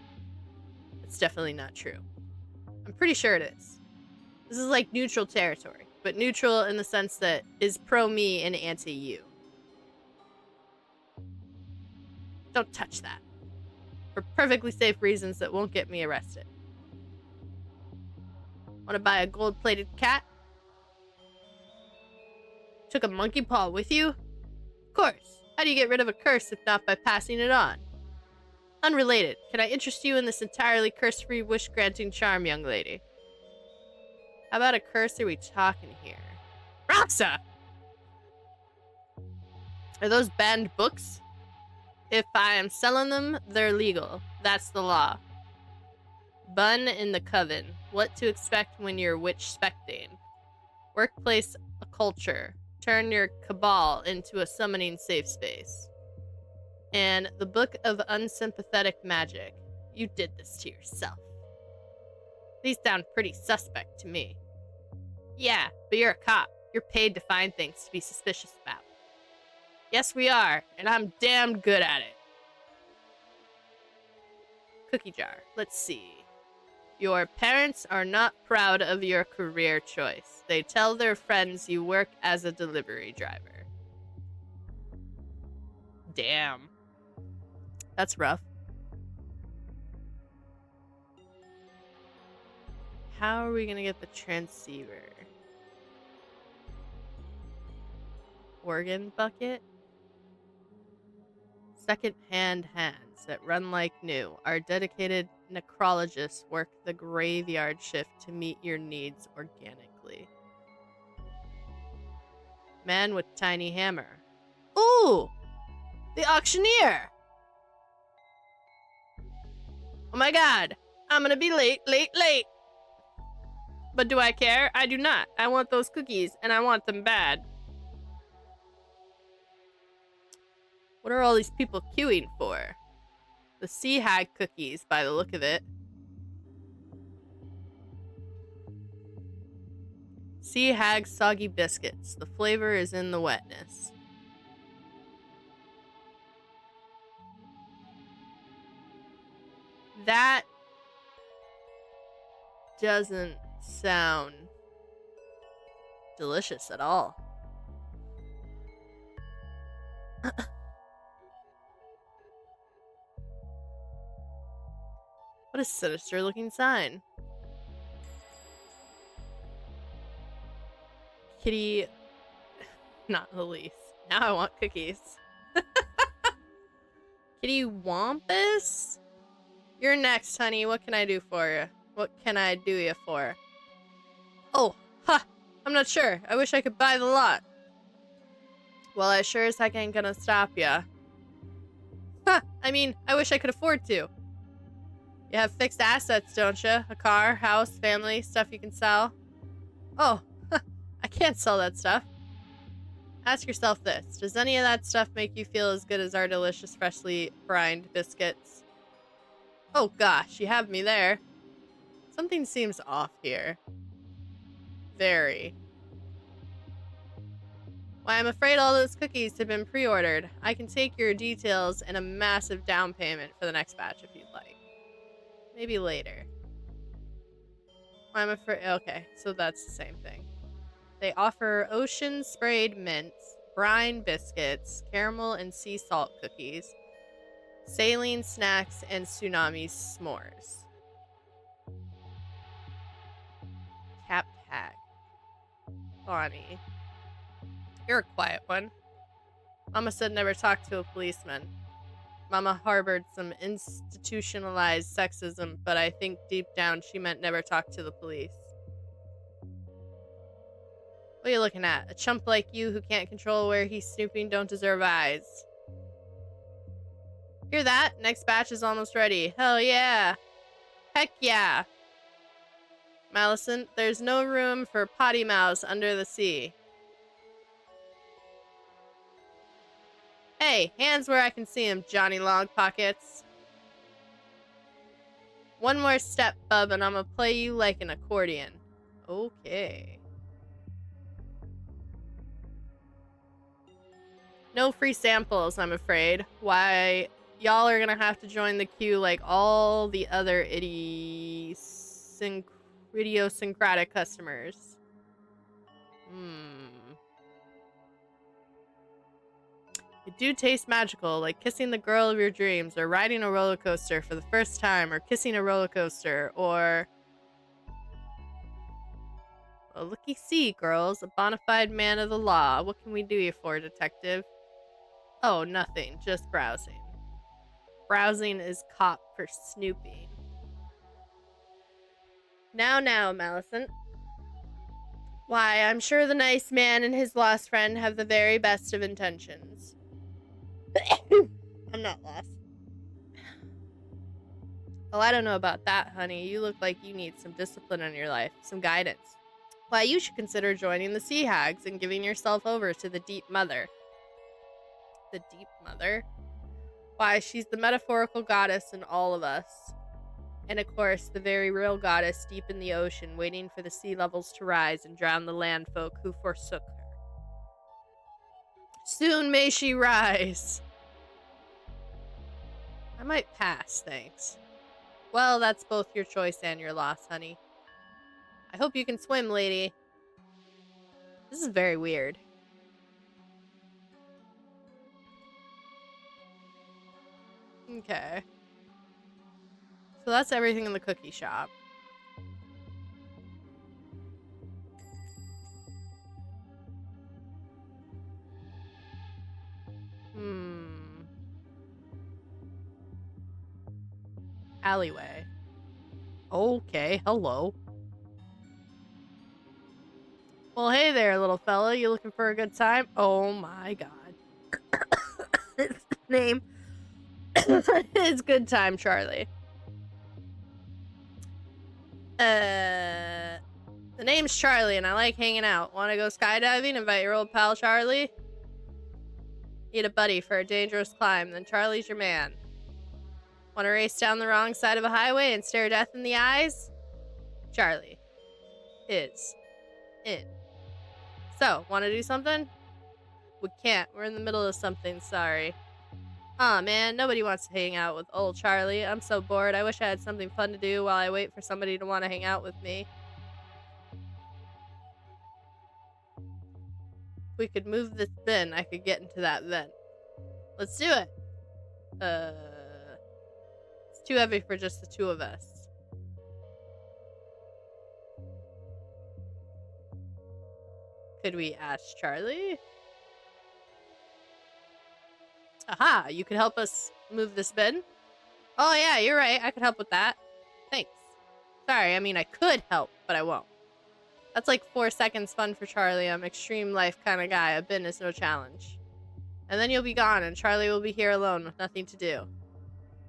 It's definitely not true. I'm pretty sure it is. This is like neutral territory, but neutral in the sense that is pro-me and anti-you. Don't touch that. For perfectly safe reasons that won't get me arrested. Want to buy a gold-plated cat? Took a monkey paw with you? Of course. How do you get rid of a curse if not by passing it on? Unrelated. Can I interest you in this entirely curse-free wish-granting charm, young lady? How about a curse are we talking here? Roxa! Are those banned books? If I am selling them, they're legal. That's the law. Bun in the coven. What to expect when you're witch-specting. Workplace culture. Turn your cabal into a summoning safe space. And the Book of Unsympathetic Magic. You did this to yourself. These sound pretty suspect to me. Yeah, but you're a cop. You're paid to find things to be suspicious about. Yes, we are, and I'm damn good at it. Cookie jar. Let's see. Your parents are not proud of your career choice. They tell their friends you work as a delivery driver. Damn. That's rough. How are we gonna get the transceiver? Organ bucket? Second-hand hands that run like new. Our dedicated necrologists work the graveyard shift to meet your needs organically. Man with tiny hammer. Ooh! The auctioneer! Oh my god! I'm gonna be late, late, late! But do I care? I do not. I want those cookies, and I want them bad. What are all these people queuing for? The sea hag cookies, by the look of it. Sea hag soggy biscuits. The flavor is in the wetness. That doesn't sound delicious at all. What a sinister looking sign. Kitty, not the least. Now I want cookies. Kitty Wampus? You're next, honey. What can I do for you? What can I do you for? Oh, I'm not sure. I wish I could buy the lot. Well, I sure as heck ain't gonna stop ya. Huh, I mean, I wish I could afford to. You have fixed assets, don't you? A car, house, family, stuff you can sell. Oh, I can't sell that stuff. Ask yourself this. Does any of that stuff make you feel as good as our delicious freshly brined biscuits? Oh gosh, you have me there. Something seems off here. Very. Why, I'm afraid all those cookies have been pre-ordered. I can take your details and a massive down payment for the next batch if you'd like. Maybe later. I'm afraid. Okay, so that's the same thing. They offer ocean sprayed mints, brine biscuits, caramel and sea salt cookies, saline snacks, and tsunami s'mores. Cap tag. Bonnie. You're a quiet one. Mama said never talk to a policeman. Mama harbored some institutionalized sexism, but I think deep down she meant never talk to the police. What are you looking at? A chump like you who can't control where he's snooping don't deserve eyes. Hear that? Next batch is almost ready. Hell yeah. Heck yeah. Malison, there's no room for potty mouths under the sea. Hey, hands where I can see 'em, Johnny Long Pockets. One more step, bub, and I'ma play you like an accordion. Okay. No free samples, I'm afraid. Why, y'all are gonna have to join the queue like all the other idiosyncratic customers. It do taste magical, like kissing the girl of your dreams, or riding a roller coaster for the first time, or kissing a roller coaster, or... Well, looky-see, girls. A bona fide man of the law. What can we do you for, detective? Oh, nothing. Just browsing. Browsing is cop for snooping. Now, Millicent. Why, I'm sure the nice man and his lost friend have the very best of intentions. I'm not lost. Oh, I don't know about that, honey. You look like you need some discipline in your life, some guidance. Why, you should consider joining the Sea Hags and giving yourself over to the Deep Mother. The Deep Mother? Why, she's the metaphorical goddess in all of us. And of course, the very real goddess deep in the ocean, waiting for the sea levels to rise and drown the land folk who forsook her. Soon may she rise. I might pass, thanks. Well, that's both your choice and your loss, honey. I hope you can swim, lady. This is very weird. Okay. So that's everything in the cookie shop. Alleyway. Okay, hello. Well, hey there, little fella. You looking for a good time? Oh my god. His name is Good Time Charlie. The name's Charlie and I like hanging out. Want to go skydiving? Invite your old pal Charlie? Need a buddy for a dangerous climb, then Charlie's your man. Want to race down the wrong side of a highway and stare death in the eyes? Charlie is in. So, want to do something? We can't. We're in the middle of something, sorry. Aw, man, nobody wants to hang out with old Charlie. I'm so bored. I wish I had something fun to do while I wait for somebody to want to hang out with me. If we could move this bin, I could get into that vent. Let's do it. It's too heavy for just the two of us. Could we ask Charlie? Aha, you could help us move this bin? Oh yeah, you're right. I could help with that. Thanks. Sorry, I mean I could help, but I won't. That's like 4 seconds fun for Charlie. I'm an extreme life kind of guy. A bin is no challenge. And then you'll be gone, and Charlie will be here alone with nothing to do.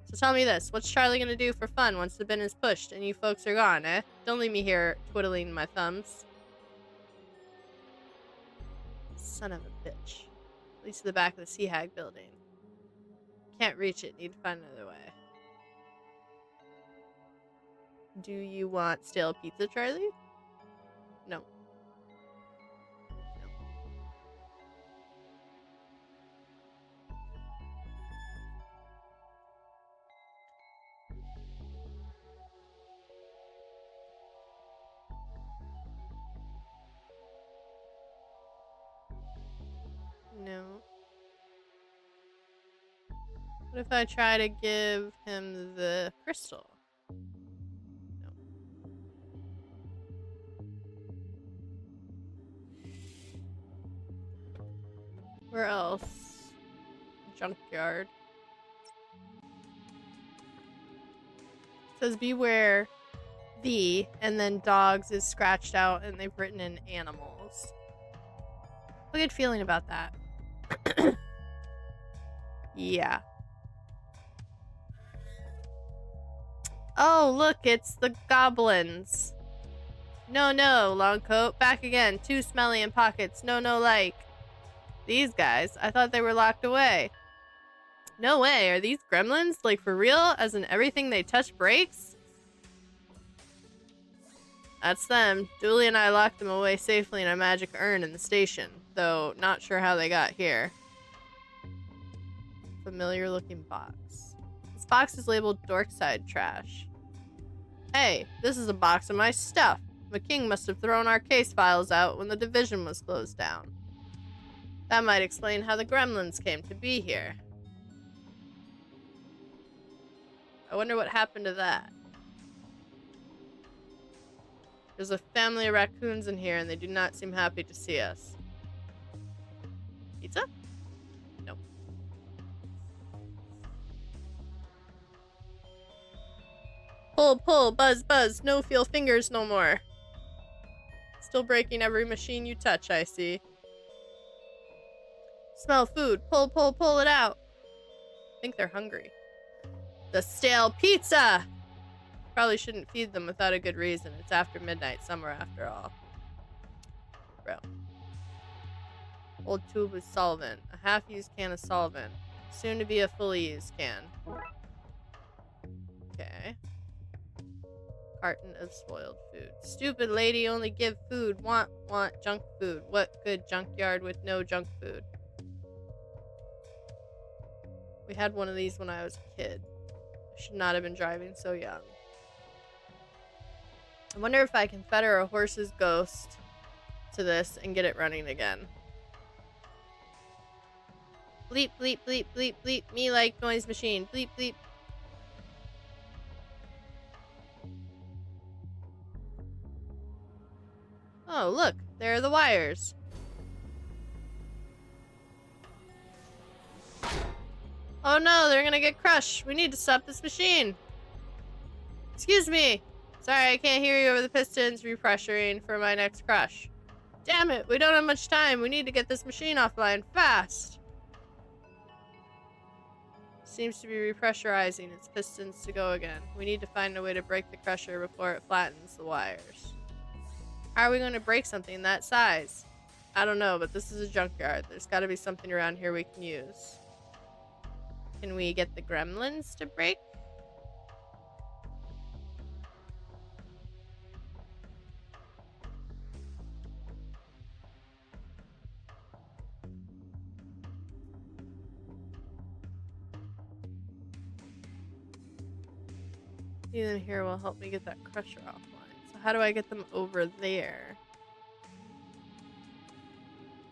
So tell me this, what's Charlie gonna do for fun once the bin is pushed and you folks are gone, eh? Don't leave me here twiddling my thumbs. Son of a bitch. Leads to the back of the Sea Hag building. Can't reach it, need to find another way. Do you want stale pizza, Charlie? No. No. What if I try to give him the crystal? No. Where else? Junkyard. It says beware the, and then dogs is scratched out and they've written in animals. A good feeling about that. Yeah. Oh, look, it's the goblins. No, no, Longcoat. Back again. Too smelly in pockets. No, no, like. These guys? I thought they were locked away. No way. Are these gremlins? Like, for real? As in everything they touch breaks? That's them. Dooley and I locked them away safely in a magic urn in the station. Though, not sure how they got here. Familiar looking box. This box is labeled Darkside Trash. Hey, this is a box of my stuff. McKing must have thrown our case files out when the division was closed down. That might explain how the gremlins came to be here. I wonder what happened to that. There's a family of raccoons in here and they do not seem happy to see us. Pizza? Nope. Pull, pull, buzz, buzz. No feel fingers no more. Still breaking every machine you touch, I see. Smell food. Pull, pull, pull it out. I think they're hungry. The stale pizza! Probably shouldn't feed them without a good reason. It's after midnight somewhere after all. Bro. Old tube of solvent. A half-used can of solvent. Soon to be a fully used can. Okay. Carton of spoiled food. Stupid lady, only give food. Want junk food. What good junkyard with no junk food? We had one of these when I was a kid. I should not have been driving so young. I wonder if I can fetter a horse's ghost to this and get it running again. Bleep, bleep, bleep, bleep, bleep. Me like noise machine. Bleep, bleep. Oh, look. There are the wires. Oh no, they're gonna get crushed. We need to stop this machine. Excuse me. Sorry, I can't hear you over the pistons repressuring for my next crush. Damn it, we don't have much time. We need to get this machine offline fast. Seems to be repressurizing its pistons to go again. We need to find a way to break the crusher before it flattens the wires. How are we going to break something that size? I don't know, but this is a junkyard. There's got to be something around here we can use. Can we get the gremlins to break? Them here will help me get that crusher offline. So how do I get them over there?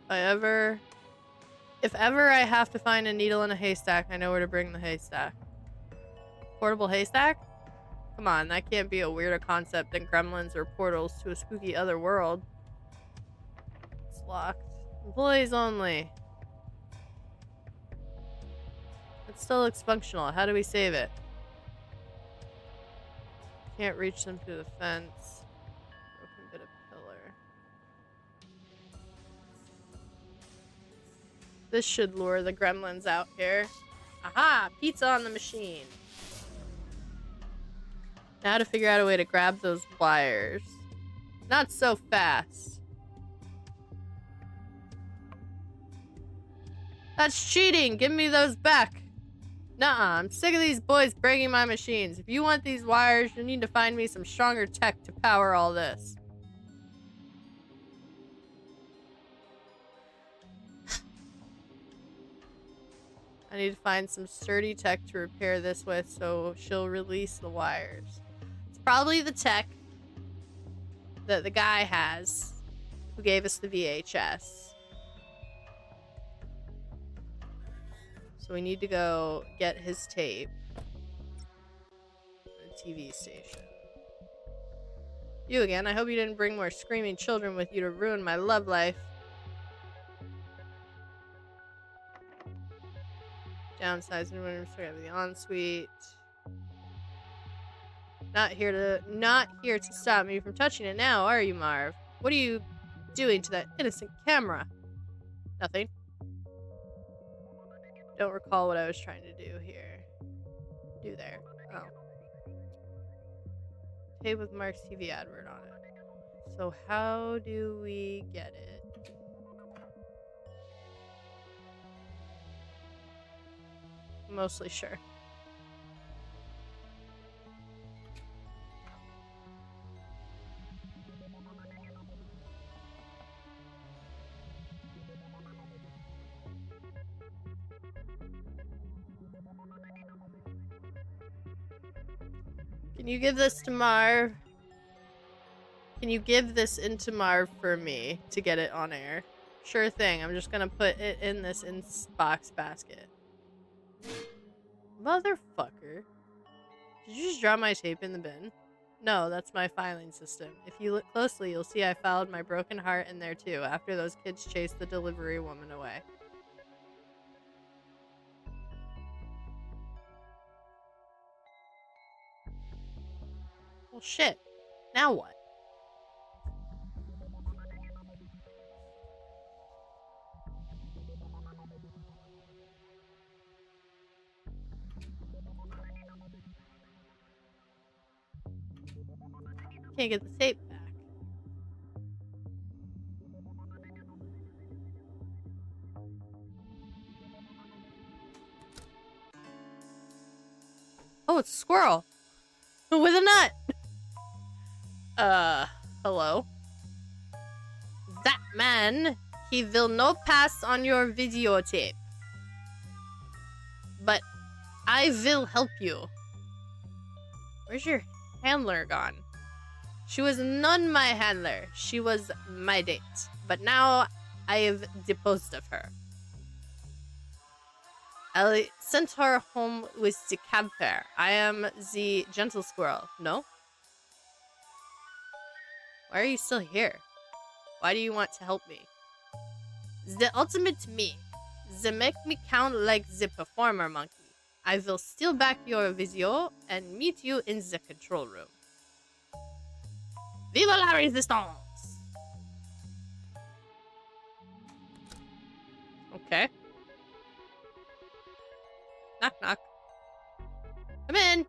If ever I have to find a needle in a haystack, I know where to bring the haystack. Portable haystack? Come on, that can't be a weirder concept than gremlins or portals to a spooky other world. It's locked. Employees only. It still looks functional. How do we save it? Can't reach them through the fence. Broken bit of pillar. This should lure the gremlins out here. Aha! Pizza on the machine. Now to figure out a way to grab those wires. Not so fast. That's cheating! Give me those back! Nuh-uh, I'm sick of these boys breaking my machines. If you want these wires, you need to find me some stronger tech to power all this. I need to find some sturdy tech to repair this with, so she'll release the wires. It's probably the tech that the guy has who gave us the VHS. So we need to go get his tape. The TV station. You again. I hope you didn't bring more screaming children with you to ruin my love life. Downsizing rooms for the ensuite. Not here to stop me from touching it now, are you, Marv? What are you doing to that innocent camera? Nothing. Don't recall what I was trying to do here. Do there. Oh. Tape with Mark's TV advert on it. So how do we get it? Mostly sure. Can you give this to Marv? Can you give this into Marv for me to get it on air? Sure thing. I'm just gonna put it in this box basket. Motherfucker. Did you just drop my tape in the bin? No, that's my filing system. If you look closely, you'll see I filed my broken heart in there too, after those kids chased the delivery woman away. Well, shit. Now what? Can't get the tape back. Oh, it's a squirrel. With a nut. Hello? That man, he will not pass on your videotape. But I will help you. Where's your handler gone? She was none my handler. She was my date. But now I have disposed of her. I sent her home with the cab fare. I am the gentle squirrel. No? Why are you still here? Why do you want to help me? The ultimate me. They make me count like the performer monkey. I will steal back your video and meet you in the control room. Viva la resistance! Okay. Knock, knock. Come in!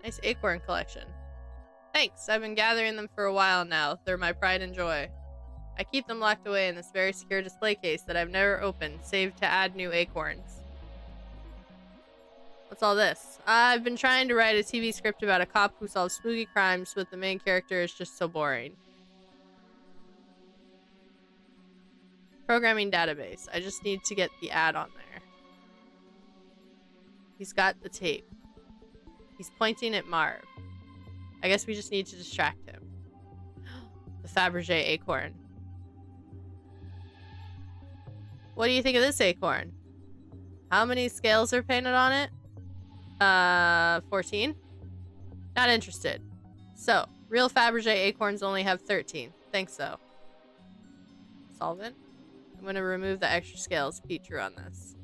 Nice acorn collection. Thanks, I've been gathering them for a while now. They're my pride and joy. I keep them locked away in this very secure display case that I've never opened, save to add new acorns. What's all this? I've been trying to write a TV script about a cop who solves spooky crimes, but the main character is just so boring. Programming database. I just need to get the ad on there. He's got the tape. He's pointing at Marv. I guess we just need to distract him. The Fabergé acorn. What do you think of this acorn? How many scales are painted on it? 14? Not interested. So, real Fabergé acorns only have 13. Thanks, though. Solvent? I'm gonna remove the extra scales. Pete drew on this.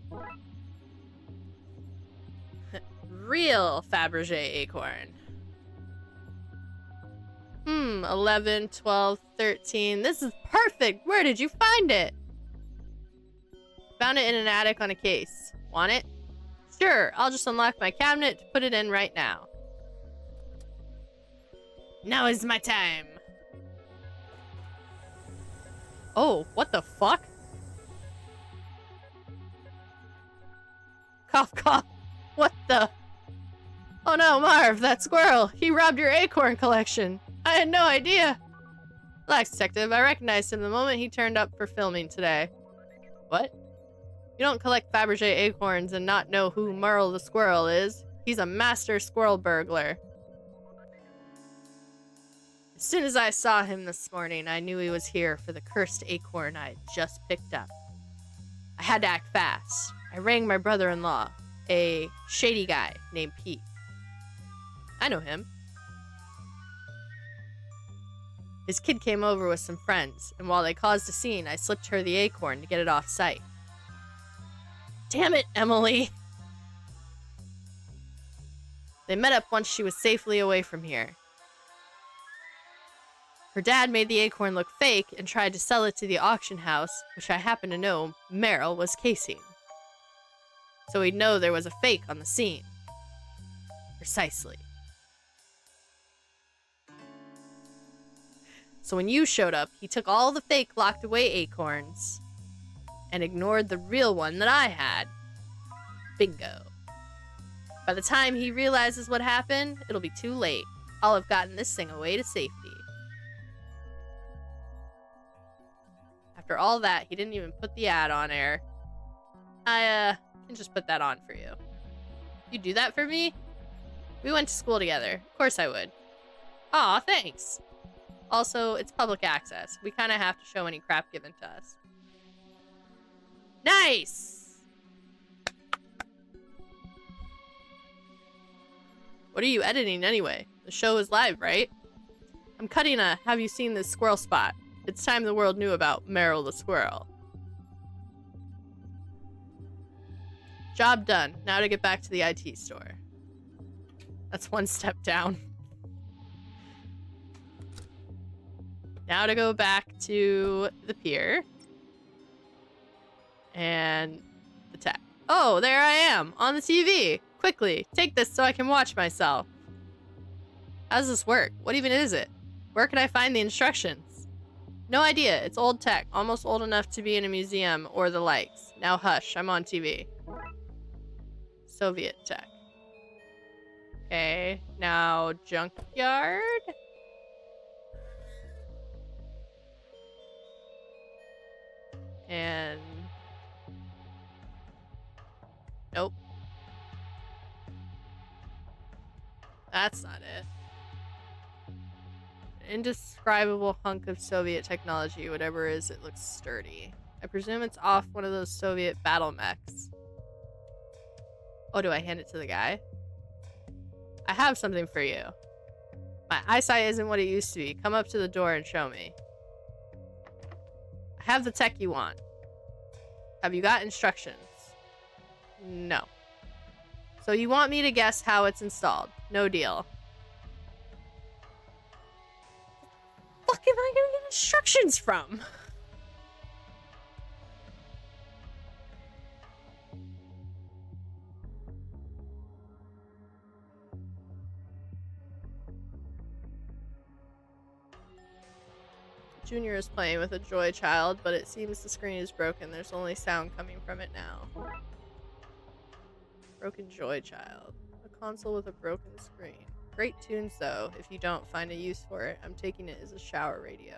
Real Fabergé acorn. 11, 12, 13. This is perfect. Where did you find it? Found it in an attic on a case. Want it? Sure, I'll just unlock my cabinet to put it in right now. Now is my time. Oh, what the fuck? Cough, cough. What the? Oh no, Marv, that squirrel. He robbed your acorn collection. I had no idea. Relax, detective. I recognized him the moment he turned up for filming today. What? You don't collect Fabergé acorns and not know who Merle the squirrel is. He's a master squirrel burglar. As soon as I saw him this morning, I knew he was here for the cursed acorn I had just picked up. I had to act fast. I rang my brother-in-law, a shady guy named Pete. I know him. His kid came over with some friends, and while they caused a scene, I slipped her the acorn to get it off site. Damn it, Emily! They met up once she was safely away from here. Her dad made the acorn look fake and tried to sell it to the auction house, which I happen to know Merrill was casing. So he'd know there was a fake on the scene. Precisely. So when you showed up, he took all the fake locked away acorns and ignored the real one that I had. Bingo. By the time he realizes what happened, it'll be too late. I'll have gotten this thing away to safety. After all that, he didn't even put the ad on air. I can just put that on for you. You'd do that for me? We went to school together. Of course I would. Aw, thanks. Also, it's public access. We kind of have to show any crap given to us. Nice! What are you editing anyway? The show is live, right? I'm cutting a have you seen this squirrel spot. It's time the world knew about Merrill the squirrel. Job done. Now to get back to the IT store. That's one step down. Now to go back to the pier. And the tech. Oh, there I am, on the TV. Quickly, take this so I can watch myself. How does this work? What even is it? Where can I find the instructions? No idea. It's old tech, almost old enough to be in a museum or the likes. Now hush, I'm on TV. Soviet tech. Okay, now junkyard? And... nope. That's not it. An indescribable hunk of Soviet technology, whatever it is, it looks sturdy. I presume it's off one of those Soviet battle mechs. Oh, do I hand it to the guy? I have something for you. My eyesight isn't what it used to be. Come up to the door and show me. I have the tech you want. Have you got instructions? No. So you want me to guess how it's installed? No deal. Fuck am I gonna get instructions from? Junior is playing with a Joy Child, but it seems the screen is broken. There's only sound coming from it now. Broken Joy Child. A console with a broken screen. Great tunes, though. If you don't find a use for it, I'm taking it as a shower radio.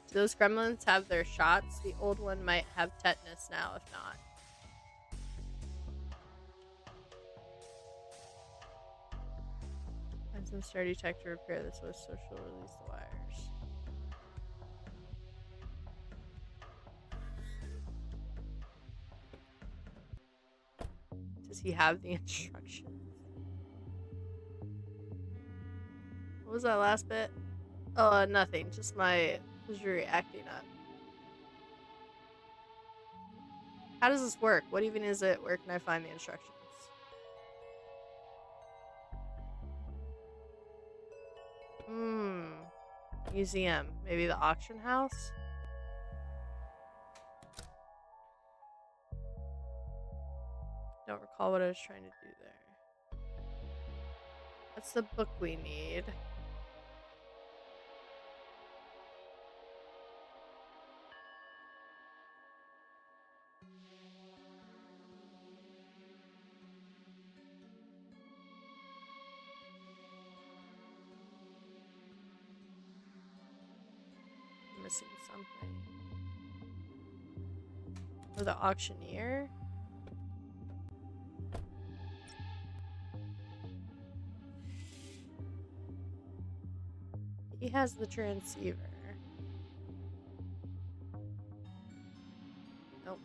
Do those gremlins have their shots? The old one might have tetanus now, if not. Find some sturdy tech to repair this with social release the wires. Does he have the instructions? What was that last bit? Oh, nothing. Just my jury acting up. How does this work? What even is it? Where can I find the instructions? Museum. Maybe the auction house? Don't recall what I was trying to do there. That's the book we need. I'm missing something. Oh, the auctioneer? He has the transceiver. Nope.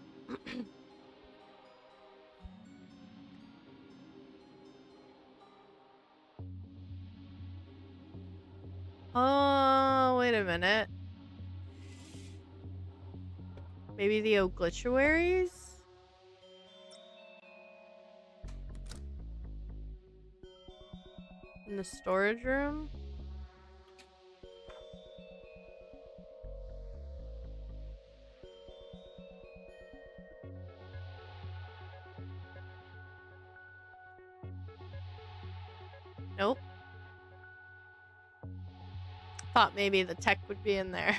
Oh, wait a minute. Maybe the obituaries? In the storage room? Nope. Thought maybe the tech would be in there.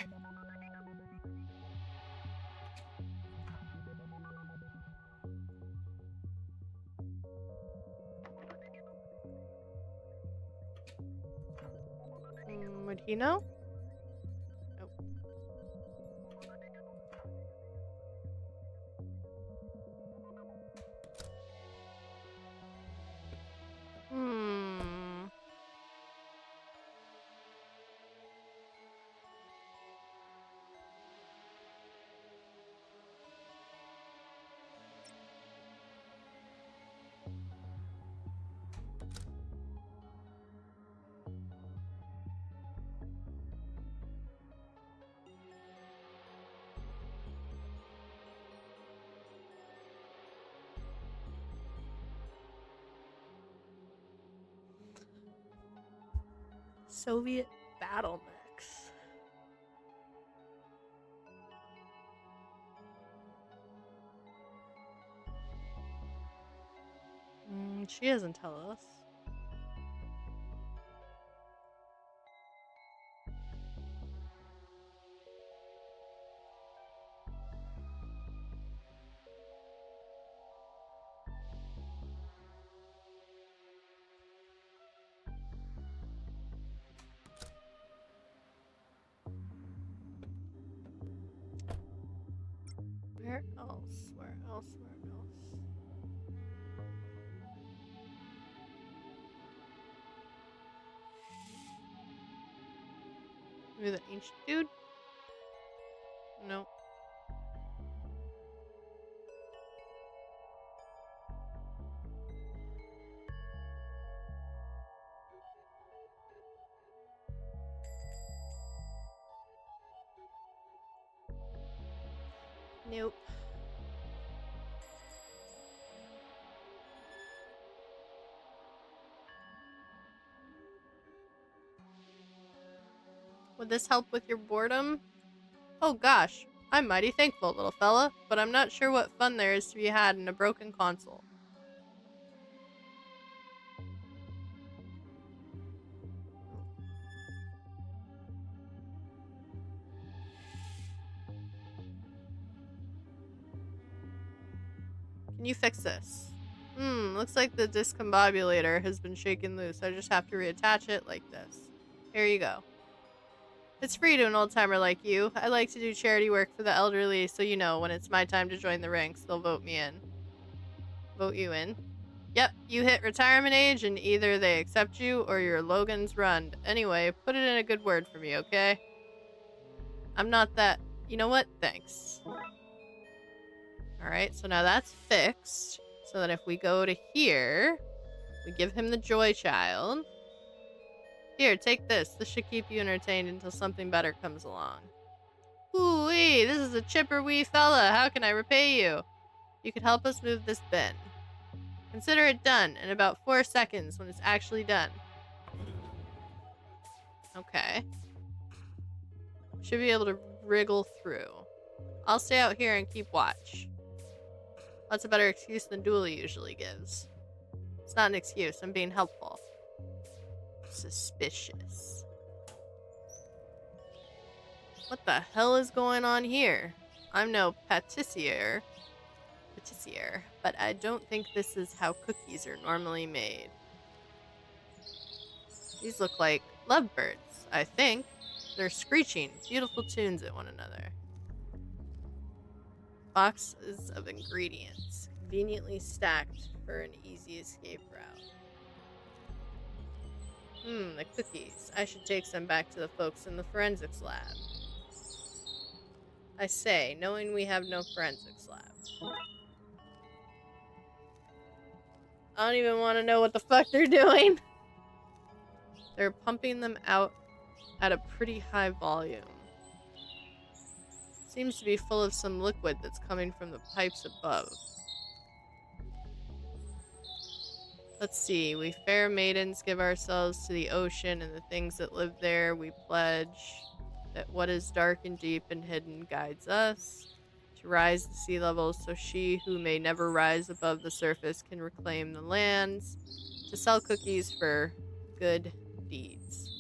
Would he know? Nope. Soviet battle mechs. She doesn't tell us. Where else? Where else? Where else? Maybe the ancient dude? Nope. Nope. Would this help with your boredom? Oh gosh, I'm mighty thankful, little fella, but I'm not sure what fun there is to be had in a broken console. Can you fix this? Looks like the discombobulator has been shaken loose. I just have to reattach it like this. Here you go. It's free to an old-timer like you. I like to do charity work for the elderly, so you know, when it's my time to join the ranks, they'll vote me in. Vote you in? Yep, you hit retirement age and either they accept you or your Logan's run. Anyway, put it in a good word for me, okay? I'm not that... You know what? Thanks. Alright, so now that's fixed. So that if we go to here, we give him the Joy Child. Here, take this. This should keep you entertained until something better comes along. Ooh-wee, this is a chipper wee fella. How can I repay you? You could help us move this bin. Consider it done in about 4 seconds when it's actually done. Okay. Should be able to wriggle through. I'll stay out here and keep watch. That's a better excuse than Dooley usually gives. It's not an excuse, I'm being helpful. Suspicious. What the hell is going on here? I'm no patissier, but I don't think this is how cookies are normally made. These look like lovebirds, I think. They're screeching beautiful tunes at one another. Boxes of ingredients, conveniently stacked for an easy escape route. The cookies. I should take some back to the folks in the forensics lab. I say, knowing we have no forensics lab. I don't even want to know what the fuck they're doing. They're pumping them out at a pretty high volume. Seems to be full of some liquid that's coming from the pipes above. Let's see, we fair maidens give ourselves to the ocean and the things that live there. We pledge that what is dark and deep and hidden guides us. To rise the sea levels so she who may never rise above the surface can reclaim the lands. To sell cookies for good deeds.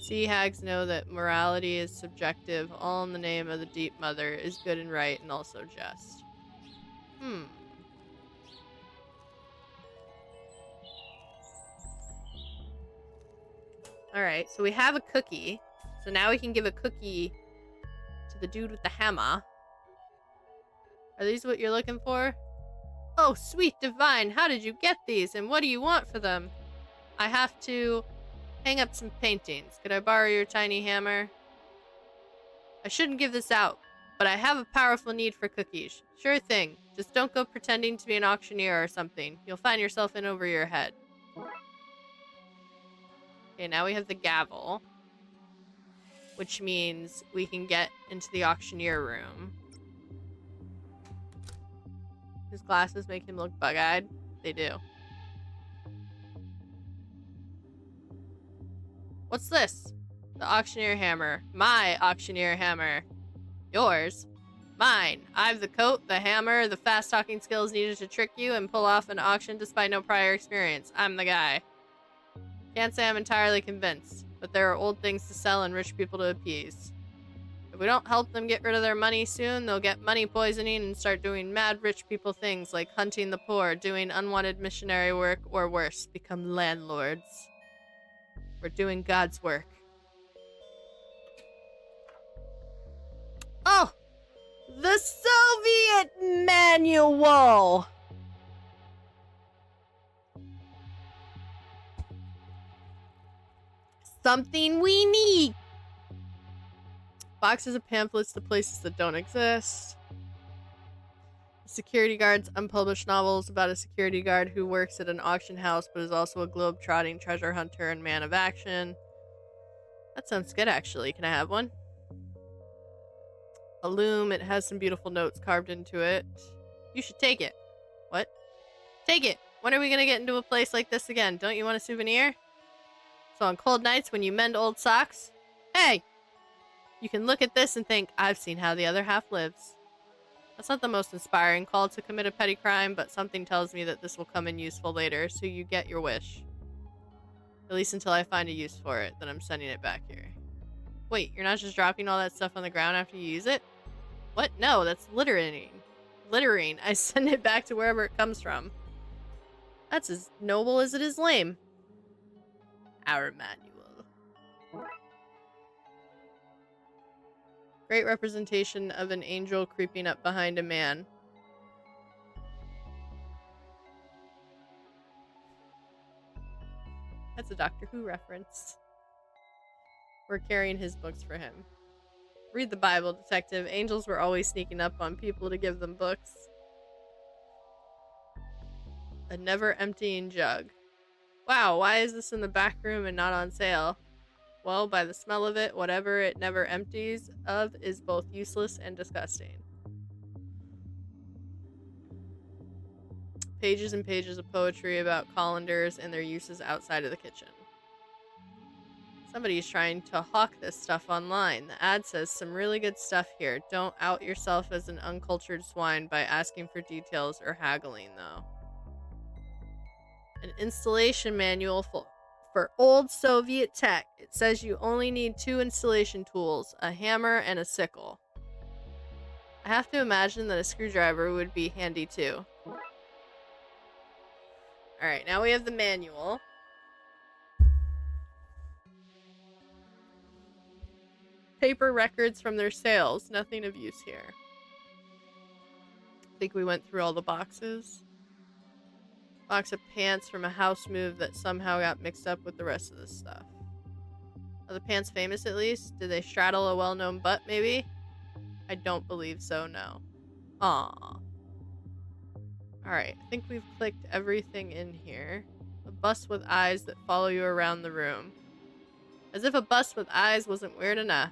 Sea hags know that morality is subjective, all in the name of the deep mother is good and right and also just. Alright, so we have a cookie. So now we can give a cookie to the dude with the hammer. Are these what you're looking for? Oh, sweet divine, how did you get these? And what do you want for them? I have to hang up some paintings. Could I borrow your tiny hammer? I shouldn't give this out, but I have a powerful need for cookies. Sure thing. Just don't go pretending to be an auctioneer or something. You'll find yourself in over your head. Okay, now we have the gavel, which means we can get into the auctioneer room. His glasses make him look bug-eyed. They do. What's this? The auctioneer hammer. My auctioneer hammer. Yours? Mine. I've the coat, the hammer, the fast-talking skills needed to trick you and pull off an auction despite no prior experience. I'm the guy. Can't say I'm entirely convinced, but there are old things to sell and rich people to appease. If we don't help them get rid of their money soon, they'll get money poisoning and start doing mad rich people things like hunting the poor, doing unwanted missionary work, or worse, become landlords. We're doing God's work. Oh! The Soviet manual! Something we need! Boxes of pamphlets to places that don't exist. Security guards, unpublished novels about a security guard who works at an auction house but is also a globe-trotting treasure hunter and man of action. That sounds good, actually. Can I have one? A loom. It has some beautiful notes carved into it. You should take it. What? Take it! When are we gonna get into a place like this again? Don't you want a souvenir? So on cold nights when you mend old socks? Hey! You can look at this and think, I've seen how the other half lives. That's not the most inspiring call to commit a petty crime, but something tells me that this will come in useful later, so you get your wish. At least until I find a use for it, then I'm sending it back here. Wait, you're not just dropping all that stuff on the ground after you use it? What? No, that's littering. Littering. I send it back to wherever it comes from. That's as noble as it is lame. Our manual. Great representation of an angel creeping up behind a man. That's a Doctor Who reference. We're carrying his books for him. Read the Bible, detective. Angels were always sneaking up on people to give them books. A never-emptying jug. Wow, why is this in the back room and not on sale? Well, by the smell of it, whatever it never empties of is both useless and disgusting. Pages and pages of poetry about colanders and their uses outside of the kitchen. Somebody's trying to hawk this stuff online. The ad says some really good stuff here. Don't out yourself as an uncultured swine by asking for details or haggling, though. An installation manual for old Soviet tech. It says you only need 2 installation tools, a hammer and a sickle. I have to imagine that a screwdriver would be handy too. Alright, now we have the manual. Paper records from their sales. Nothing of use here. I think we went through all the boxes. Box of pants from a house move that somehow got mixed up with the rest of this stuff. Are the pants famous at least? Did they straddle a well-known butt, maybe? I don't believe so, no. Aww. Alright, I think we've clicked everything in here. A bus with eyes that follow you around the room. As if a bus with eyes wasn't weird enough.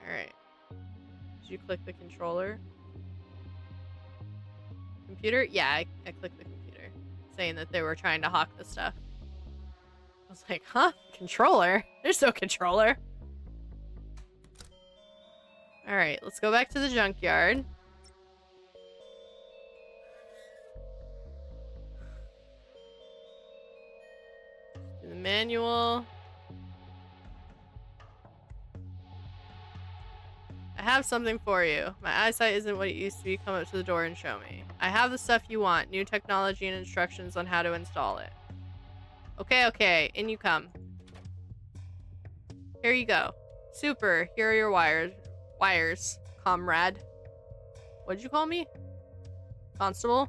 Alright. Did you click the controller? Computer? Yeah, I clicked the computer. Saying that they were trying to hawk the stuff. I was like, huh? Controller? There's no controller. Alright, let's go back to the junkyard. Do the manual. I have something for you. My eyesight isn't what it used to be. Come up to the door and show me. I have the stuff you want. New technology and instructions on how to install it. Okay, in you come. Here you go. Super, here are your wires, comrade. What'd you call me? Constable?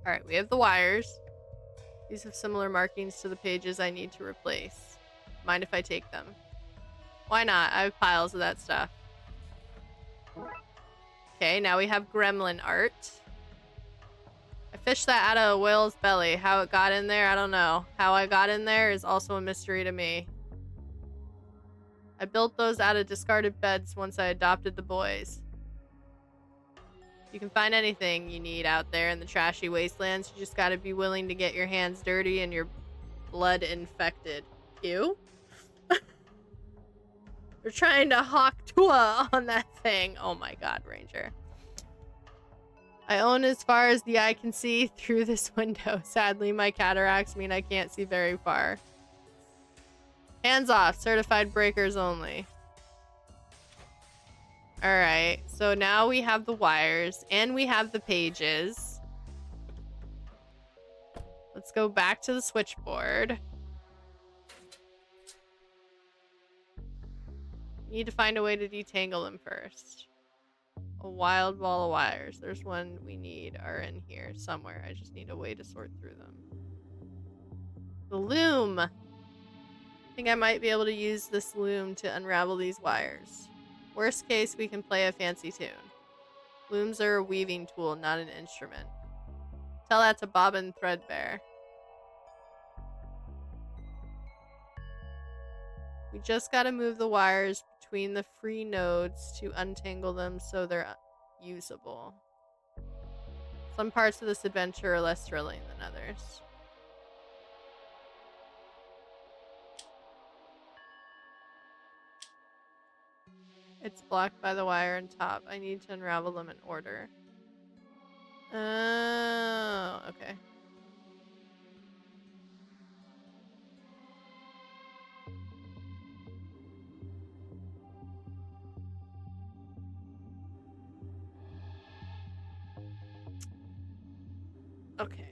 Alright, we have the wires. These have similar markings to the pages I need to replace. Mind if I take them? Why not? I have piles of that stuff. Okay, now we have gremlin art. I fished that out of a whale's belly. How it got in there, I don't know. How I got in there is also a mystery to me. I built those out of discarded beds once I adopted the boys. You can find anything you need out there in the trashy wastelands. You just gotta be willing to get your hands dirty and your blood infected. Ew. They're trying to hawk Tua on that thing. Oh my god, Ranger. I own as far as the eye can see through this window. Sadly, my cataracts mean I can't see very far. Hands off. Certified breakers only. Alright, so now we have the wires and we have the pages. Let's go back to the switchboard. Need to find a way to detangle them first. A wild ball of wires. There's one we need are in here somewhere. I just need a way to sort through them. The loom! I think I might be able to use this loom to unravel these wires. Worst case, we can play a fancy tune. Looms are a weaving tool, not an instrument. Tell that to Bobbin Threadbare. We just gotta move the wires between the free nodes to untangle them so they're usable. Some parts of this adventure are less thrilling than others. It's blocked by the wire on top. I need to unravel them in order. Oh, okay. Okay.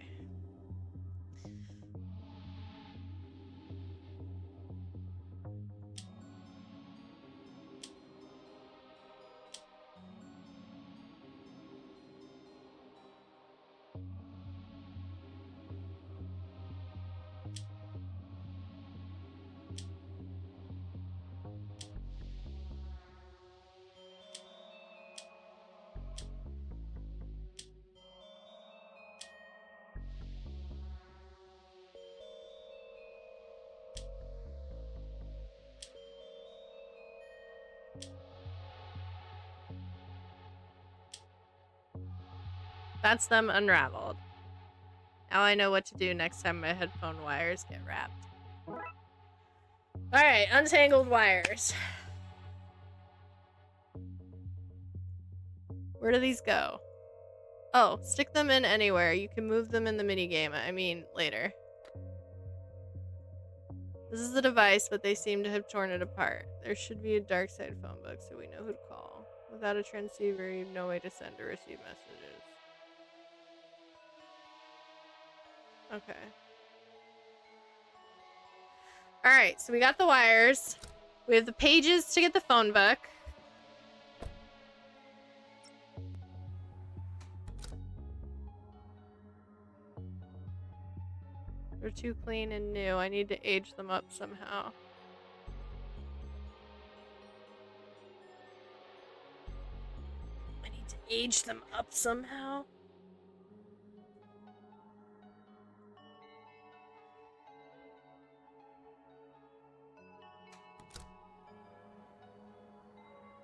That's them unraveled. Now I know what to do next time my headphone wires get wrapped. Alright, untangled wires. Where do these go? Oh, stick them in anywhere. You can move them in the minigame. I mean, later. This is the device, but they seem to have torn it apart. There should be a Darkside phone book so we know who to call. Without a transceiver, you have no way to send or receive messages. Okay. Alright, so we got the wires. We have the pages to get the phone book. They're too clean and new. I need to age them up somehow. I need to age them up somehow?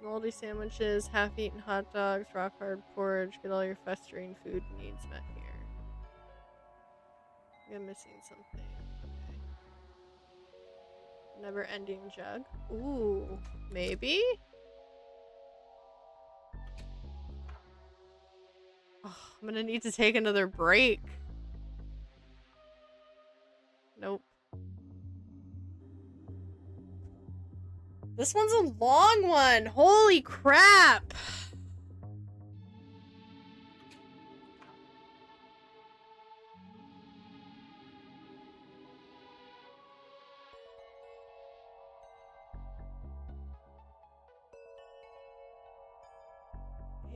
Moldy sandwiches, half-eaten hot dogs, rock-hard porridge. Get all your festering food needs met here. I'm missing something. Okay. Never-ending jug. Ooh, maybe? Oh, I'm gonna need to take another break. Nope. This one's a long one. Holy crap.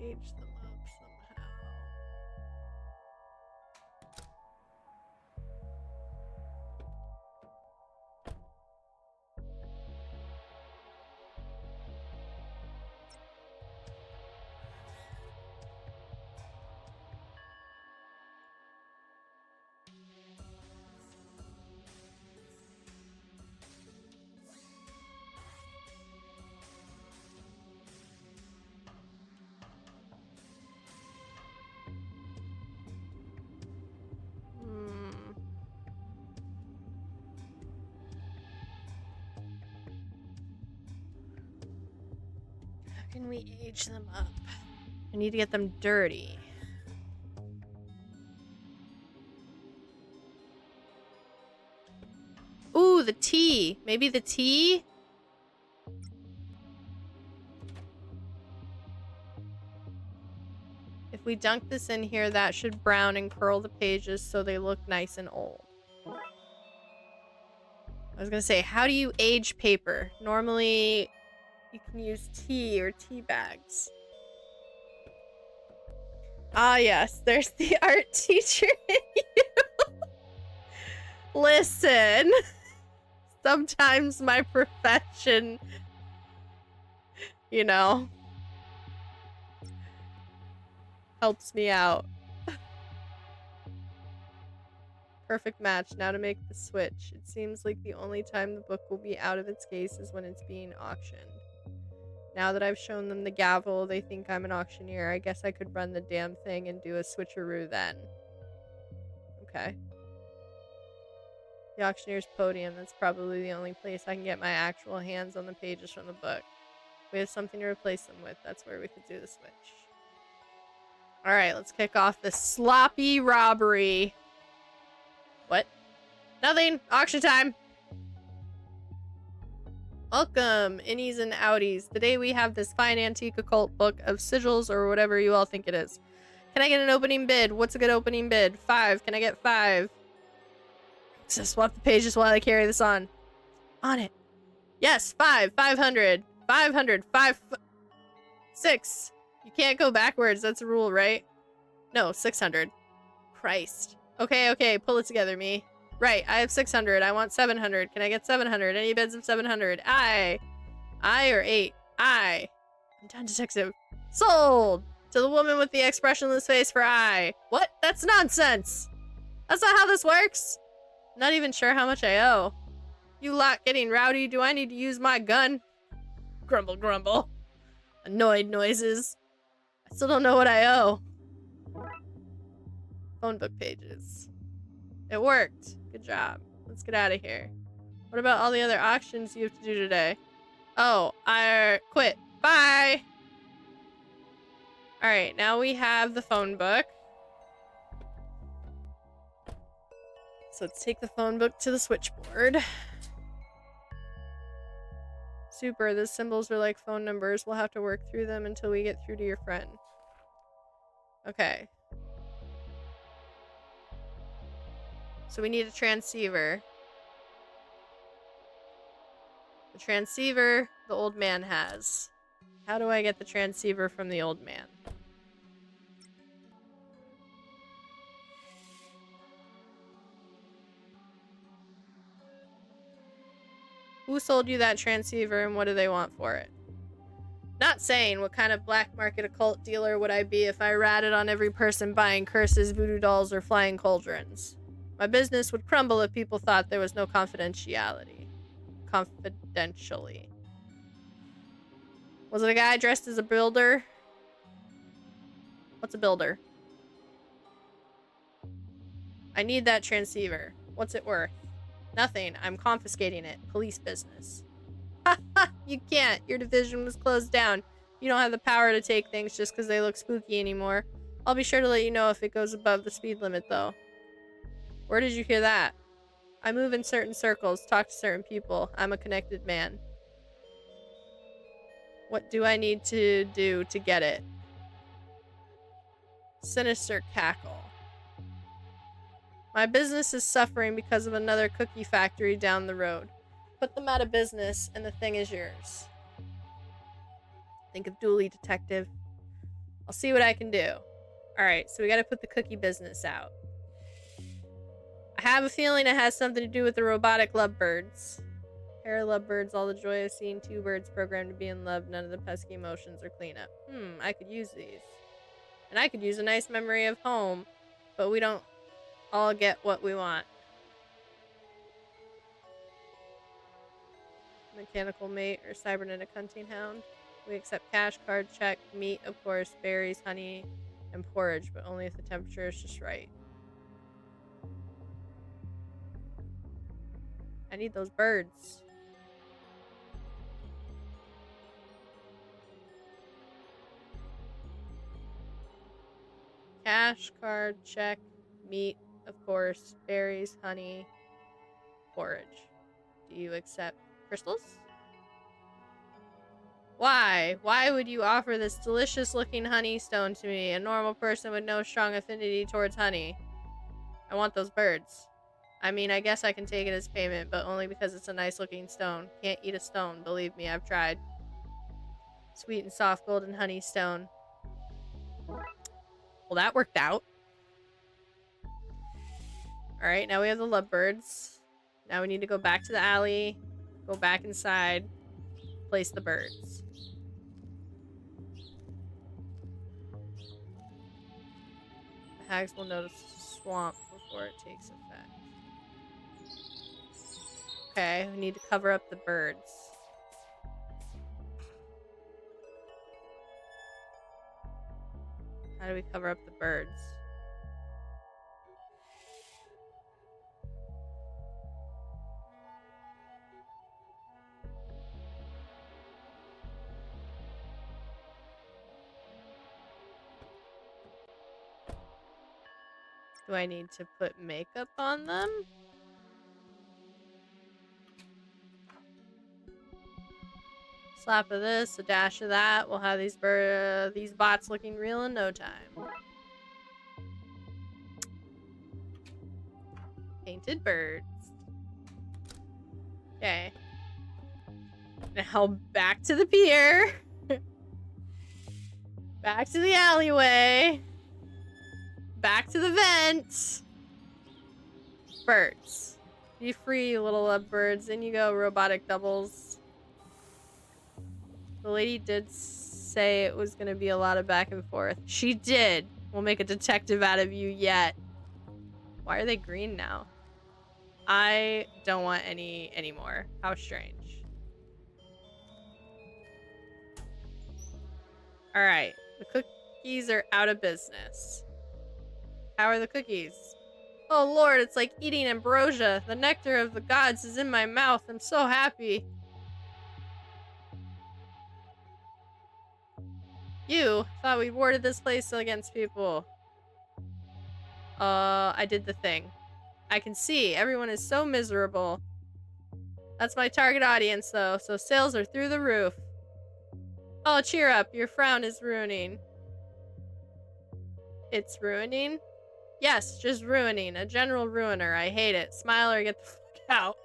Age them up somehow. How can we age them up? I need to get them dirty. Ooh, the tea. Maybe the tea? If we dunk this in here, that should brown and curl the pages so they look nice and old. I was gonna say, how do you age paper? Normally, you can use tea or tea bags. Ah, yes, there's the art teacher in you. Listen, sometimes my profession, you know, helps me out. Perfect match. Now to make the switch. It seems like the only time the book will be out of its case is when it's being auctioned. Now that I've shown them the gavel, they think I'm an auctioneer. I guess I could run the damn thing and do a switcheroo then. Okay. The auctioneer's podium. That's probably the only place I can get my actual hands on the pages from the book. We have something to replace them with. That's where we could do the switch. Alright, let's kick off this sloppy robbery. What? Nothing. Auction time. Welcome, innies and outies. Today we have this fine antique occult book of sigils or whatever you all think it is. Can I get an opening bid? What's a good opening bid? 5. Can I get 5? So swap the pages while I carry this on. On it. Yes, 5. 500. 500. 6. You can't go backwards. That's a rule, right? No, 600. Christ. Okay, pull it together, me. Right, I have 600. I want 700. Can I get 700? Any bids of 700? I or 8? I'm done, detective. Sold! To the woman with the expressionless face for I. What? That's nonsense! That's not how this works! Not even sure how much I owe. You lot getting rowdy? Do I need to use my gun? Grumble, grumble. Annoyed noises. I still don't know what I owe. Phone book pages. It worked. Good job. Let's get out of here. What about all the other auctions you have to do today? Oh, I quit. Bye! Alright, now we have the phone book. So let's take the phone book to the switchboard. Super, the symbols are like phone numbers. We'll have to work through them until we get through to your friend. Okay. So we need a transceiver. The transceiver the old man has. How do I get the transceiver from the old man? Who sold you that transceiver and what do they want for it? Not saying what kind of black market occult dealer would I be if I ratted on every person buying curses, voodoo dolls, or flying cauldrons. My business would crumble if people thought there was no confidentiality. Confidentially. Was it a guy dressed as a builder? What's a builder? I need that transceiver. What's it worth? Nothing. I'm confiscating it. Police business. Ha ha! You can't. Your division was closed down. You don't have the power to take things just because they look spooky anymore. I'll be sure to let you know if it goes above the speed limit, though. Where did you hear that? I move in certain circles, talk to certain people. I'm a connected man. What do I need to do to get it? Sinister cackle. My business is suffering because of another cookie factory down the road. Put them out of business and the thing is yours. Think of Dooley, detective. I'll see what I can do. Alright, so we gotta put the cookie business out. I have a feeling it has something to do with the robotic lovebirds. Pair of lovebirds, all the joy of seeing two birds programmed to be in love, none of the pesky emotions or cleanup. I could use these. And I could use a nice memory of home, but we don't all get what we want. Mechanical mate or cybernetic hunting hound. We accept cash, card, check, meat, of course, berries, honey, and porridge, but only if the temperature is just right. I need those birds. Cash, card, check, meat, of course, berries, honey, porridge. Do you accept crystals? Why? Why would you offer this delicious looking honey stone to me, a normal person with no strong affinity towards honey? I want those birds. I mean, I guess I can take it as payment, but only because it's a nice looking stone. Can't eat a stone, believe me, I've tried. Sweet and soft golden honey stone. Well, that worked out. Alright, now we have the lovebirds. Now we need to go back to the alley, go back inside, place the birds. The hags will notice the swamp before it takes effect. Okay, we need to cover up the birds. How do we cover up the birds? Do I need to put makeup on them? Slap of this, a dash of that. We'll have these bots looking real in no time. Painted birds. Okay. Now back to the pier. Back to the alleyway. Back to the vent. Birds. Be free, you little lovebirds. In you go, robotic doubles. The lady did say it was gonna be a lot of back and forth. She did. We'll make a detective out of you yet. Why are they green now? I don't want any anymore. How strange. Alright. The cookies are out of business. How are the cookies? Oh Lord, it's like eating ambrosia. The nectar of the gods is in my mouth. I'm so happy. You thought we warded this place against people. I did the thing. I can see everyone is so miserable. That's my target audience though, so sales are through the roof. Oh, cheer up. Your frown is ruining. It's ruining? Yes, just ruining. A general ruiner. I hate it. Smile or get the fuck out.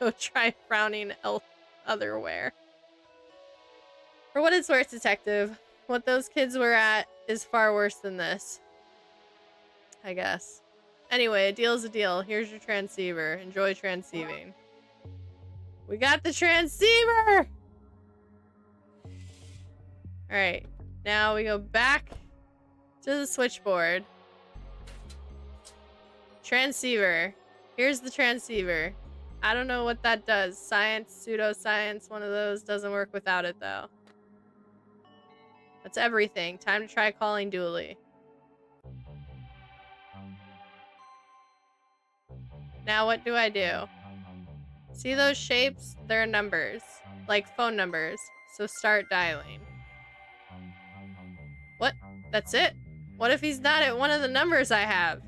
Go try frowning otherwhere. For what it's worth, detective, what those kids were at is far worse than this. I guess. Anyway, a deal's a deal. Here's your transceiver. Enjoy transceiving. We got the transceiver! Alright. Now we go back to the switchboard. Transceiver. Here's the transceiver. I don't know what that does. Science, pseudoscience, one of those doesn't work without it though. That's everything. Time to try calling Dooley. Now what do I do? See those shapes? They're numbers. Like phone numbers. So start dialing. What? That's it? What if he's not at one of the numbers I have?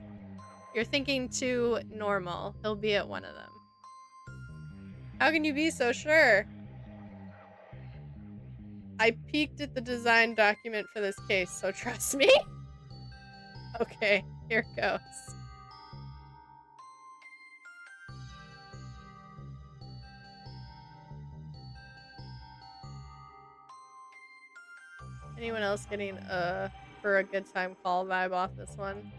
You're thinking too normal. He'll be at one of them. How can you be so sure? I peeked at the design document for this case, so trust me. Okay, here goes. Anyone else getting for a good time call vibe off this one?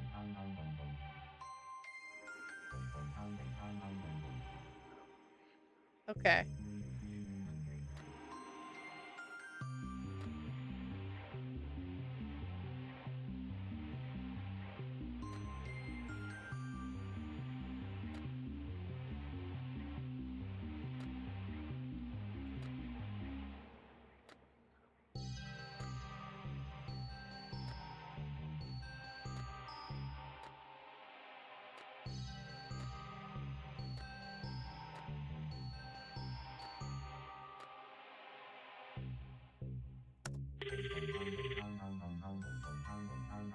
Okay.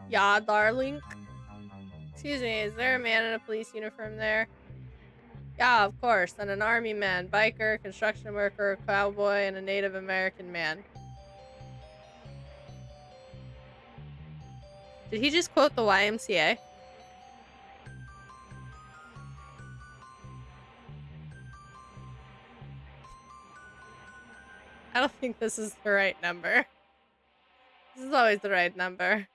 Yeah, darling. Excuse me, is there a man in a police uniform there? Yeah, of course. And an army man, biker, construction worker, cowboy, and a Native American man. Did he just quote the YMCA? I don't think this is the right number. This is always the right number.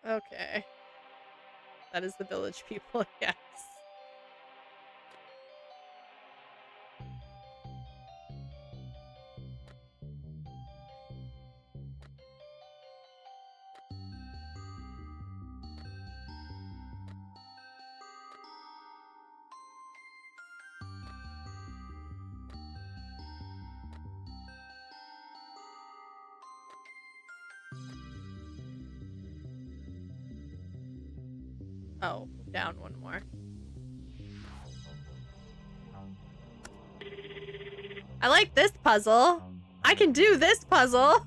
Okay. That is the village people, yes. Oh, down one more. I like this puzzle. I can do this puzzle.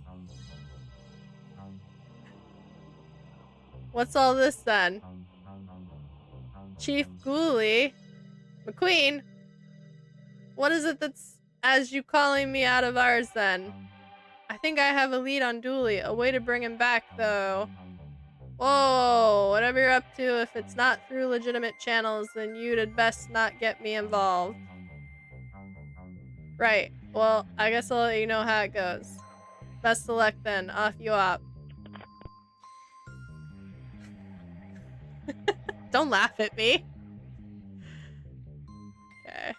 What's all this then? Chief Ghoulie? McQueen? What is it that's as you calling me out of ours then? I think I have a lead on Dooley. A way to bring him back, though. Whoa, whatever you're up to, if it's not through legitimate channels, then you'd best not get me involved. Right. Well, I guess I'll let you know how it goes. Best of luck then. Off you up. Don't laugh at me. Okay.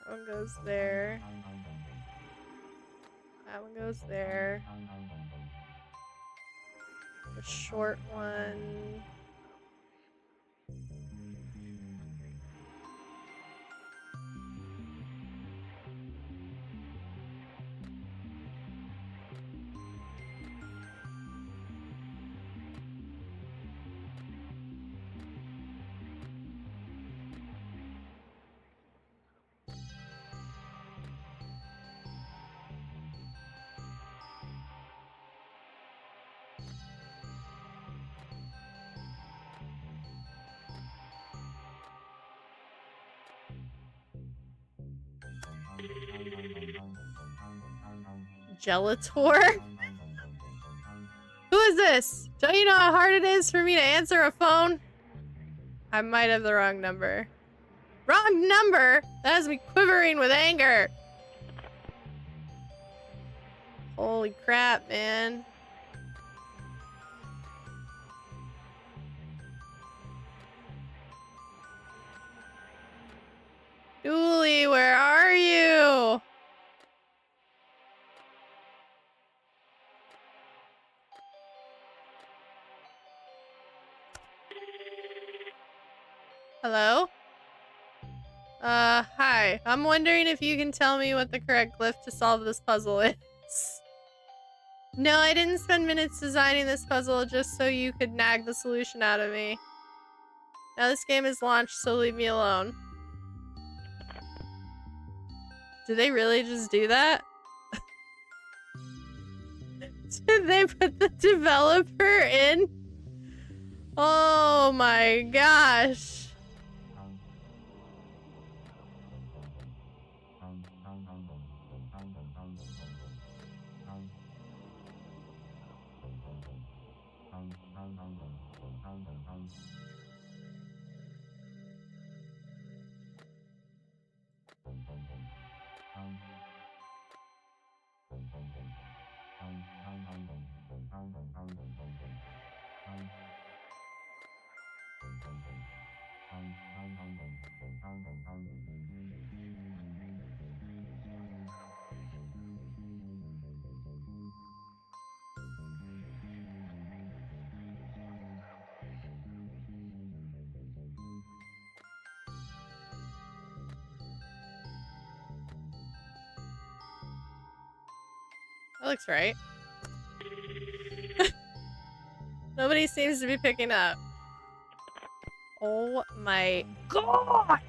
That one goes there. That one goes there. The short one Gelator? Who is this? Don't you know how hard it is for me to answer a phone? I might have the wrong number. Wrong number? That has me quivering with anger. Holy crap, man. Dooley, where are you? Hello? Hi. I'm wondering if you can tell me what the correct glyph to solve this puzzle is. No, I didn't spend minutes designing this puzzle just so you could nag the solution out of me. Now this game is launched, so leave me alone. Did they really just do that? Did they put the developer in? Oh my gosh. That looks right. Nobody seems to be picking up. Oh my god!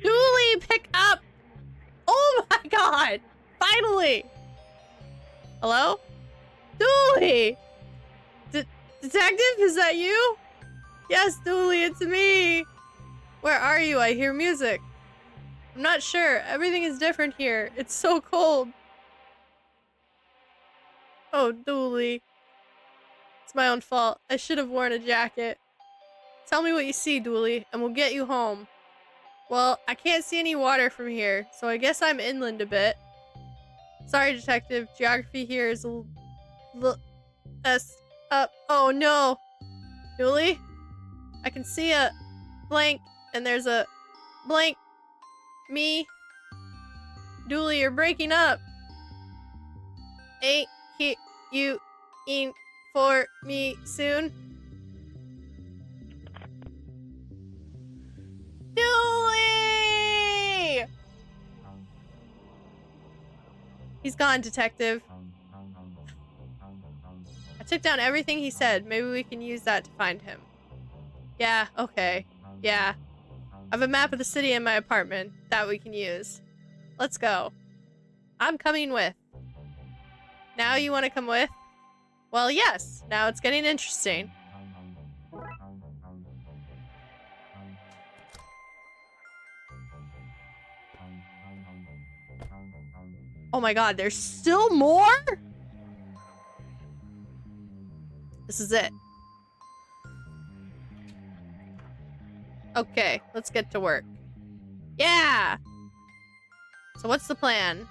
Dooley, pick up! Oh my god! Finally! Hello? Dooley! Detective, is that you? Yes, Dooley, it's me! Where are you? I hear music. I'm not sure. Everything is different here. It's so cold. Oh, Dooley. It's my own fault. I should have worn a jacket. Tell me what you see, Dooley, and we'll get you home. Well, I can't see any water from here, so I guess I'm inland a bit. Sorry, Detective. Geography here is a messed up. Oh, no. Dooley? I can see a blank, and there's a blank me. Dooley, you're breaking up. Ain't you in for me soon? Dooley! He's gone, Detective. I took down everything he said. Maybe we can use that to find him. Yeah, okay. Yeah. I have a map of the city in my apartment that we can use. Let's go. I'm coming with. Now you want to come with? Well, yes. Now it's getting interesting. Oh my god, there's still more? This is it. Okay, let's get to work. Yeah! So what's the plan?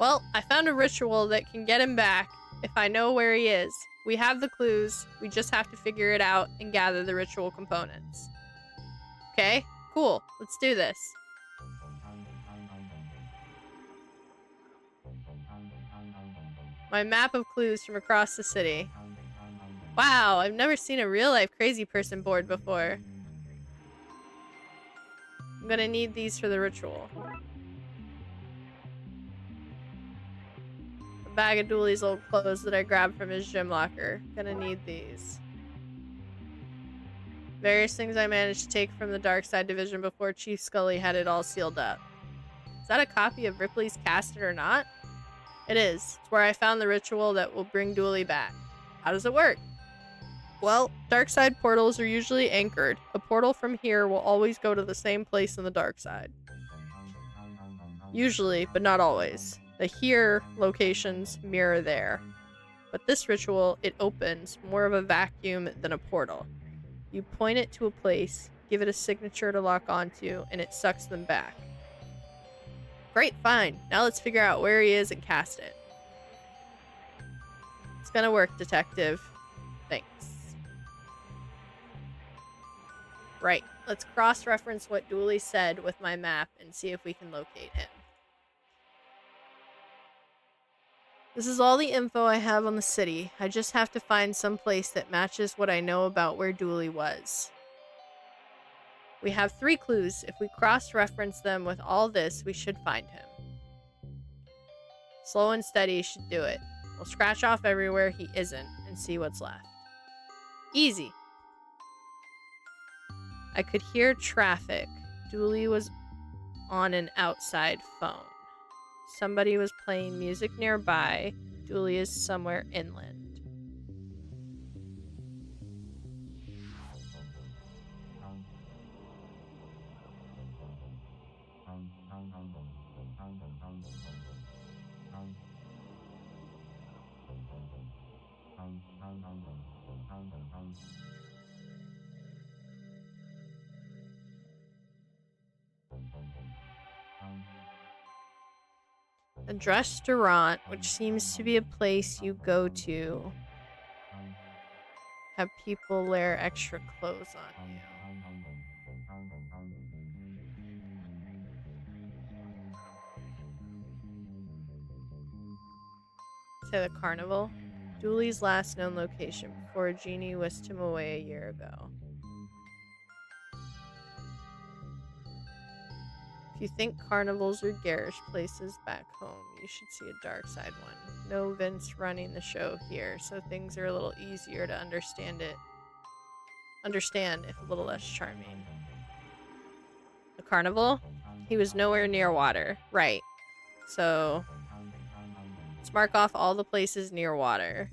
Well, I found a ritual that can get him back if I know where he is. We have the clues. We just have to figure it out and gather the ritual components. Okay? Cool. Let's do this. My map of clues from across the city. Wow, I've never seen a real-life crazy person board before. I'm gonna need these for the ritual. A bag of Dooley's old clothes that I grabbed from his gym locker. Gonna need these. Various things I managed to take from the Darkside division before Chief Scully had it all sealed up. Is that a copy of Ripley's Cast It or Not? It is. It's where I found the ritual that will bring Dooley back. How does it work? Well, Darkside portals are usually anchored. A portal from here will always go to the same place in the Darkside. Usually, but not always. The here locations mirror there. But this ritual, it opens more of a vacuum than a portal. You point it to a place, give it a signature to lock onto, and it sucks them back. Great, fine. Now let's figure out where he is and cast it. It's gonna work, detective. Thanks. Right, let's cross-reference what Dooley said with my map and see if we can locate him. This is all the info I have on the city. I just have to find some place that matches what I know about where Dooley was. We have 3 clues. If we cross-reference them with all this, we should find him. Slow and steady should do it. We'll scratch off everywhere he isn't and see what's left. Easy. I could hear traffic. Dooley was on an outside phone. Somebody was playing music nearby. Dooley is somewhere inland. A restaurant, which seems to be a place you go to have people layer extra clothes on you. Say the carnival. Dooley's last known location before Jeannie whisked him away a year ago. If you think carnivals are garish places back home, you should see a Darkside one. No Vince running the show here, so things are a little easier to understand if a little less charming. The carnival? He was nowhere near water. Right. So let's mark off all the places near water.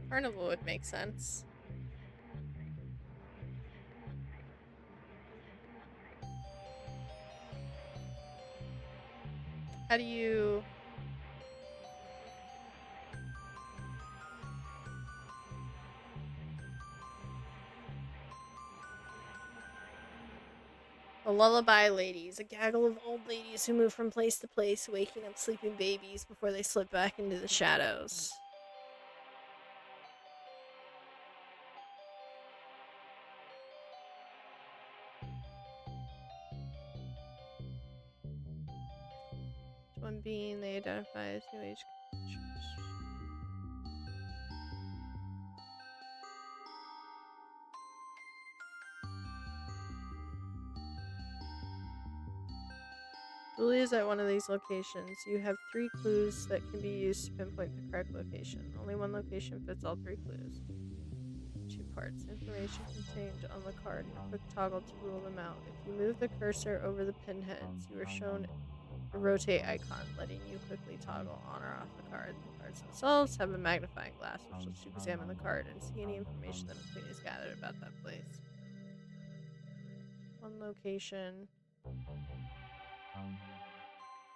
Carnival would make sense. How do you... The Lullaby Ladies, a gaggle of old ladies who move from place to place, waking up sleeping babies before they slip back into the shadows. One being they identify as New Age. Dooley is at one of these locations. You have 3 clues that can be used to pinpoint the correct location. Only one location fits all 3 clues. two parts. Information contained on the card and a quick toggle to rule them out. If you move the cursor over the pinheads, you are shown a rotate icon, letting you quickly toggle on or off the card. The cards themselves have a magnifying glass, which lets you examine the card and see any information that McQueen has gathered about that place. One location.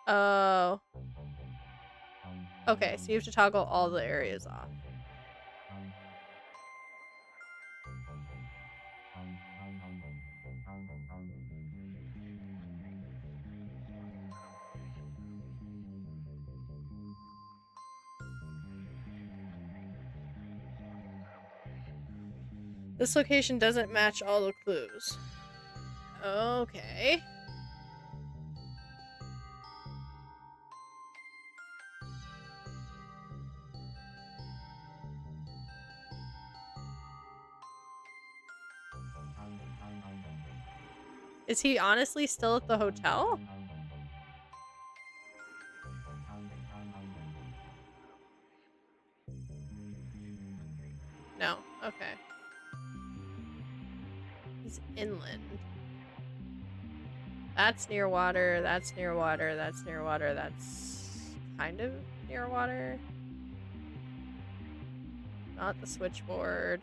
Oh. Okay, so you have to toggle all the areas off. This location doesn't match all the clues. Okay. Is he honestly still at the hotel? No. Okay. He's inland. That's near water, that's near water, that's near water, that's kind of near water. Not the switchboard.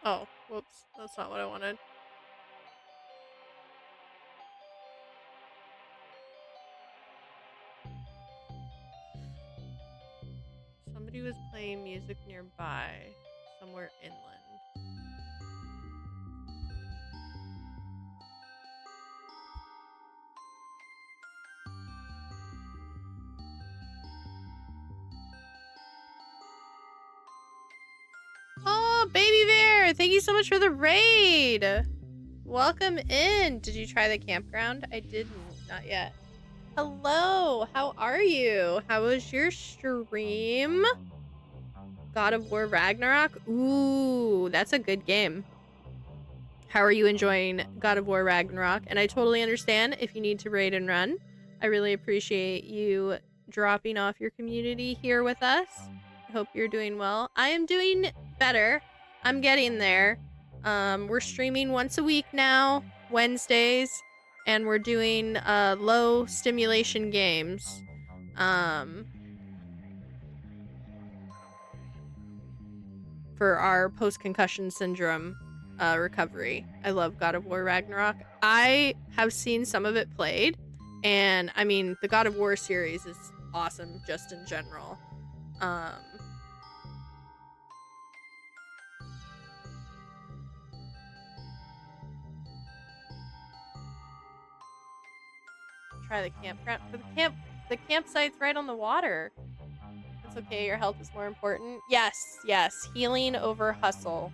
Oh, whoops. That's not what I wanted. Somebody was playing music nearby, somewhere inland. Oh, Baby Bear! Thank you so much for the raid! Welcome in! Did you try the campground? I didn't. Not yet. Hello! How are you? How was your stream? God of War Ragnarok? Ooh, that's a good game. How are you enjoying God of War Ragnarok? And I totally understand if you need to raid and run. I really appreciate you dropping off your community here with us. I hope you're doing well. I am doing better. I'm getting there. We're streaming once a week now, Wednesdays, and we're doing low stimulation games. For our post-concussion syndrome recovery. I love God of War Ragnarok. I have seen some of it played, and I mean, the God of War series is awesome just in general. Try the campground. The campsite's right on the water. It's okay, your health is more important. Yes, yes. Healing over hustle.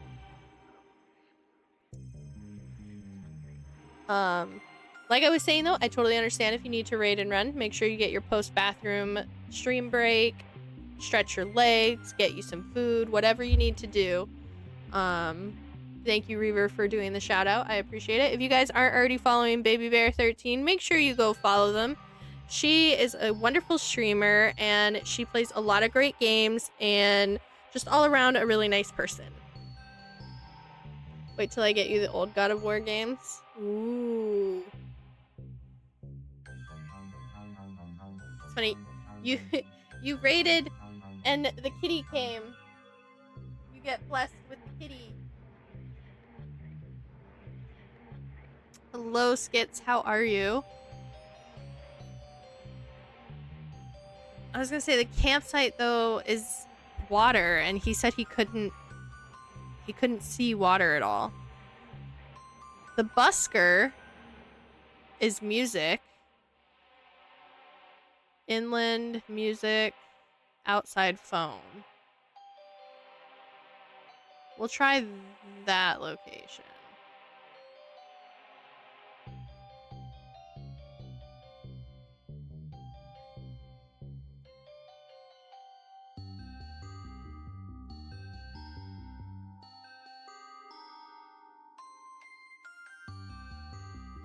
Like I was saying though, I totally understand if you need to raid and run. Make sure you get your post-bathroom stream break, stretch your legs, get you some food, whatever you need to do. Thank you, Reaver, for doing the shout out. I appreciate it. If you guys aren't already following Baby Bear 13, make sure you go follow them. She is a wonderful streamer and she plays a lot of great games and just all around a really nice person. Wait till I get you the old God of War games. Ooh. It's funny. You raided and the kitty came. You get blessed with the kitty. Hello, Skits. How are you? I was gonna say the campsite though is water, and he said he couldn't see water at all. The busker is music. Inland music, outside phone. We'll try that location.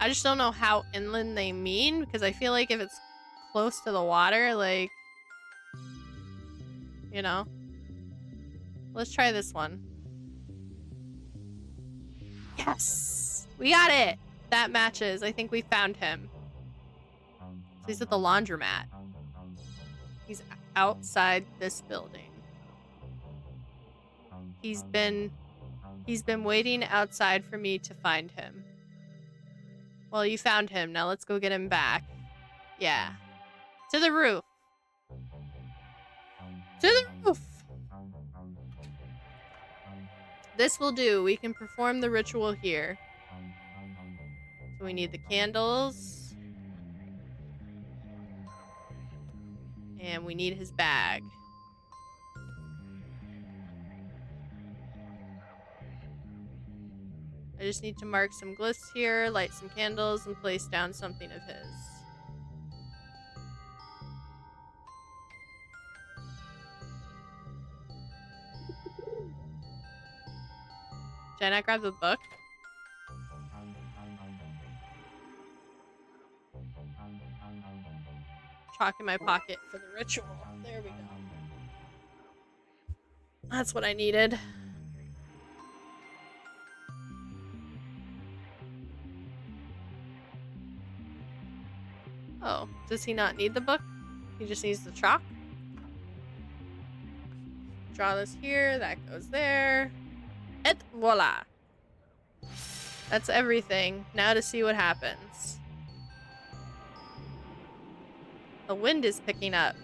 I just don't know how inland they mean, because I feel like if it's close to the water, like, you know. Let's try this one. Yes! We got it! That matches. I think we found him. So he's at the laundromat. He's outside this building. He's been waiting outside for me to find him. Well, you found him. Now let's go get him back. Yeah. To the roof. To the roof! This will do. We can perform the ritual here. So we need the candles. And we need his bag. I just need to mark some glyphs here, light some candles, and place down something of his. Did I not grab the book? Chalk in my pocket for the ritual. There we go. That's what I needed. Oh, does he not need the book? He just needs the chalk? Draw this here, that goes there. Et voila! That's everything. Now to see what happens. The wind is picking up.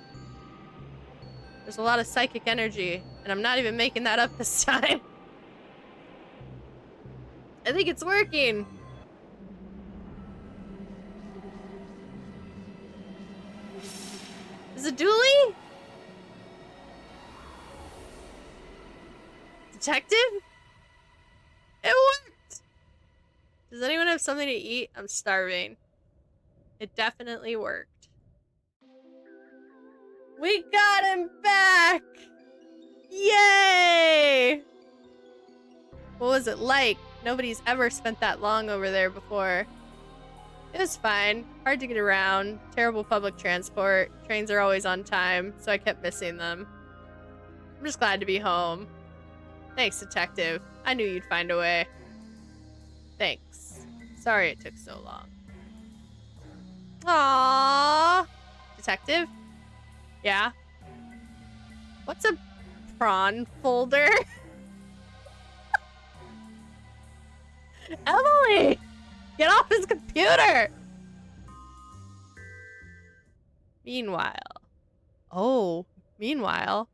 There's a lot of psychic energy, and I'm not even making that up this time. I think it's working. Is it dueling? Detective? It worked! Does anyone have something to eat? I'm starving. It definitely worked. We got him back! Yay! What was it like? Nobody's ever spent that long over there before. It was fine. Hard to get around. Terrible public transport. Trains are always on time, so I kept missing them. I'm just glad to be home. Thanks, Detective. I knew you'd find a way. Thanks. Sorry it took so long. Aww. Detective? Yeah? What's a prawn folder? Emily! Get off his computer! Meanwhile. Oh, meanwhile.